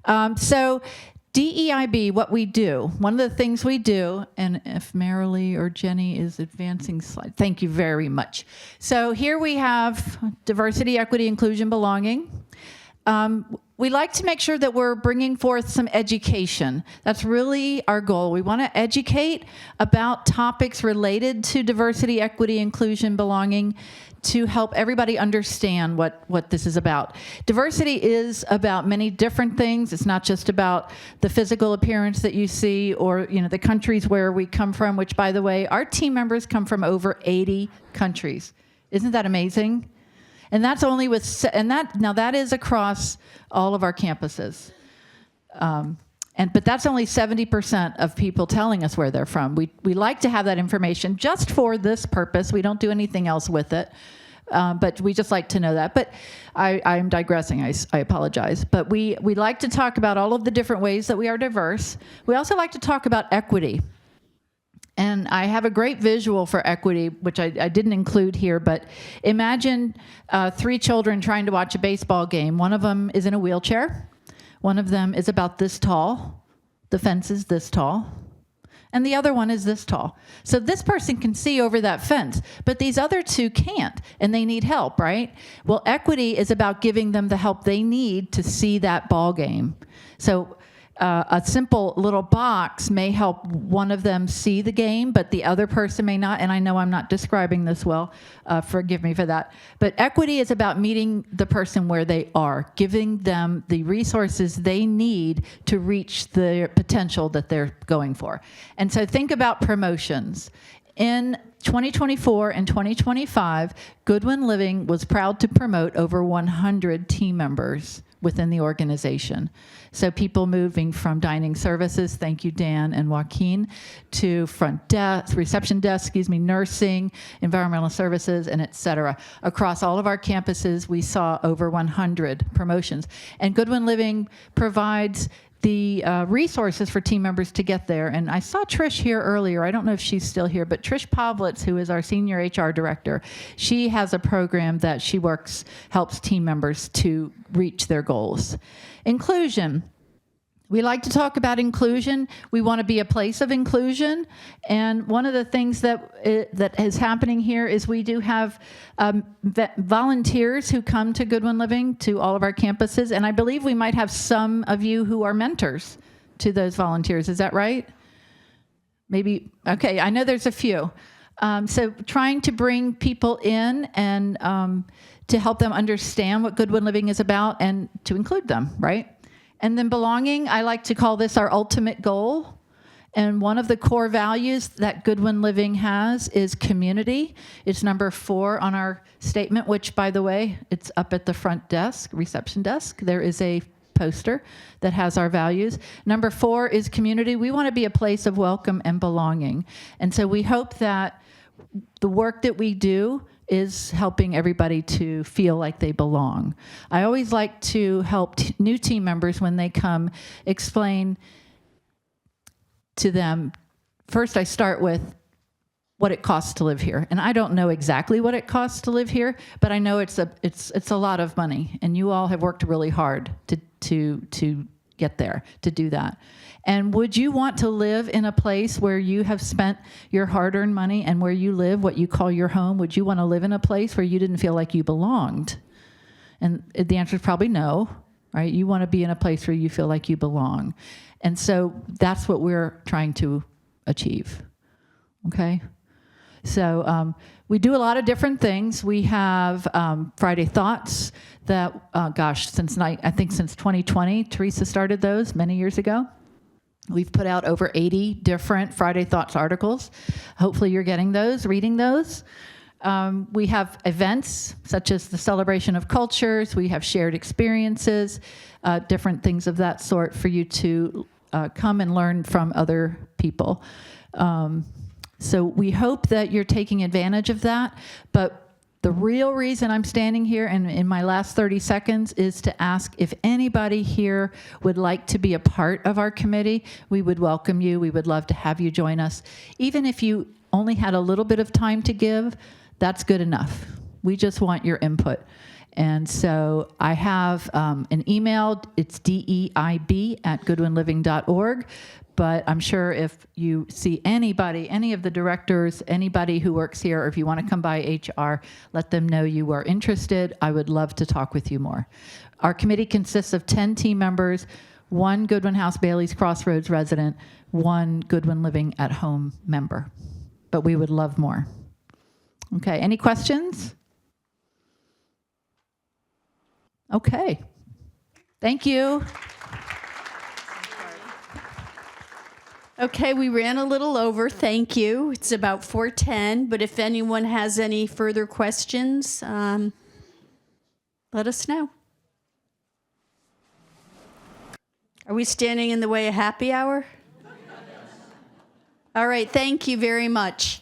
So DEIB, what we do, one of the things we do, and if Marilee or Jenny is advancing slide, thank you very much. So here we have diversity, equity, inclusion, belonging. We like to make sure that we're bringing forth some education. That's really our goal. We want to educate about topics related to diversity, equity, inclusion, belonging to help everybody understand what this is about. Diversity is about many different things. It's not just about the physical appearance that you see or, you know, the countries where we come from, which, by the way, our team members come from over 80 countries. Isn't that amazing? And that's only with, and that is across all of our campuses. But that's only 70% of people telling us where they're from. We like to have that information just for this purpose. We don't do anything else with it. But we just like to know that. But I'm digressing, I apologize. But we like to talk about all of the different ways that we are diverse. We also like to talk about equity. And I have a great visual for equity, which I didn't include here, but imagine 3 children trying to watch a baseball game. One of them is in a wheelchair. One of them is about this tall. The fence is this tall. And the other one is this tall. So this person can see over that fence, but these other 2 can't, and they need help, right? Well, equity is about giving them the help they need to see that ball game. So a simple little box may help one of them see the game, but the other person may not. And I know I'm not describing this well. Forgive me for that. But equity is about meeting the person where they are, giving them the resources they need to reach the potential that they're going for. And so think about promotions. In 2024 and 2025, Goodwin Living was proud to promote over 100 team members within the organization. So people moving from dining services, thank you, Dan and Joaquin, to front desk, reception desk, nursing, environmental services, and et cetera. Across all of our campuses, we saw over 100 promotions. And Goodwin Living provides the resources for team members to get there. And I saw Trish here earlier. I don't know if she's still here, but Trish Pavlitz, who is our senior HR director, she has a program that she helps team members to reach their goals. Inclusion. We like to talk about inclusion. We want to be a place of inclusion. And one of the things that is happening here is we do have volunteers who come to Goodwin Living, to all of our campuses. And I believe we might have some of you who are mentors to those volunteers. Is that right? Maybe. Okay, I know there's a few. So trying to bring people in and to help them understand what Goodwin Living is about and to include them, right? And then belonging, I like to call this our ultimate goal. And one of the core values that Goodwin Living has is community. It's number 4 on our statement, which, by the way, it's up at the front desk, reception desk. There is a poster that has our values. Number 4 is community. We want to be a place of welcome and belonging. And so we hope that the work that we do is helping everybody to feel like they belong. I always like to help new team members when they come explain to them. First, I start with what it costs to live here. And I don't know exactly what it costs to live here, but I know it's a lot of money, and you all have worked really hard to get there, to do that. And would you want to live in a place where you have spent your hard-earned money and where you live, what you call your home? Would you want to live in a place where you didn't feel like you belonged? And the answer is probably no, right? You want to be in a place where you feel like you belong. And so that's what we're trying to achieve, okay? So we do a lot of different things. We have Friday Thoughts that, since 2020, Teresa started those many years ago. We've put out over 80 different Friday Thoughts articles. Hopefully you're getting those, reading those. We have events such as the Celebration of Cultures. We have shared experiences, different things of that sort for you to come and learn from other people. So we hope that you're taking advantage of that. But the real reason I'm standing here and in my last 30 seconds is to ask if anybody here would like to be a part of our committee. We would welcome you. We would love to have you join us. Even if you only had a little bit of time to give, that's good enough. We just want your input. And so I have an email. It's deib@goodwinliving.org. But I'm sure if you see anybody, any of the directors, anybody who works here, or if you want to come by HR, let them know you are interested. I would love to talk with you more. Our committee consists of 10 team members, 1 Goodwin House Bailey's Crossroads resident, 1 Goodwin Living at Home member. But we would love more. Okay, any questions? Okay, thank you. Okay, we ran a little over. Thank you. It's about 4:10, but if anyone has any further questions, let us know. Are we standing in the way of happy hour? All right, thank you very much.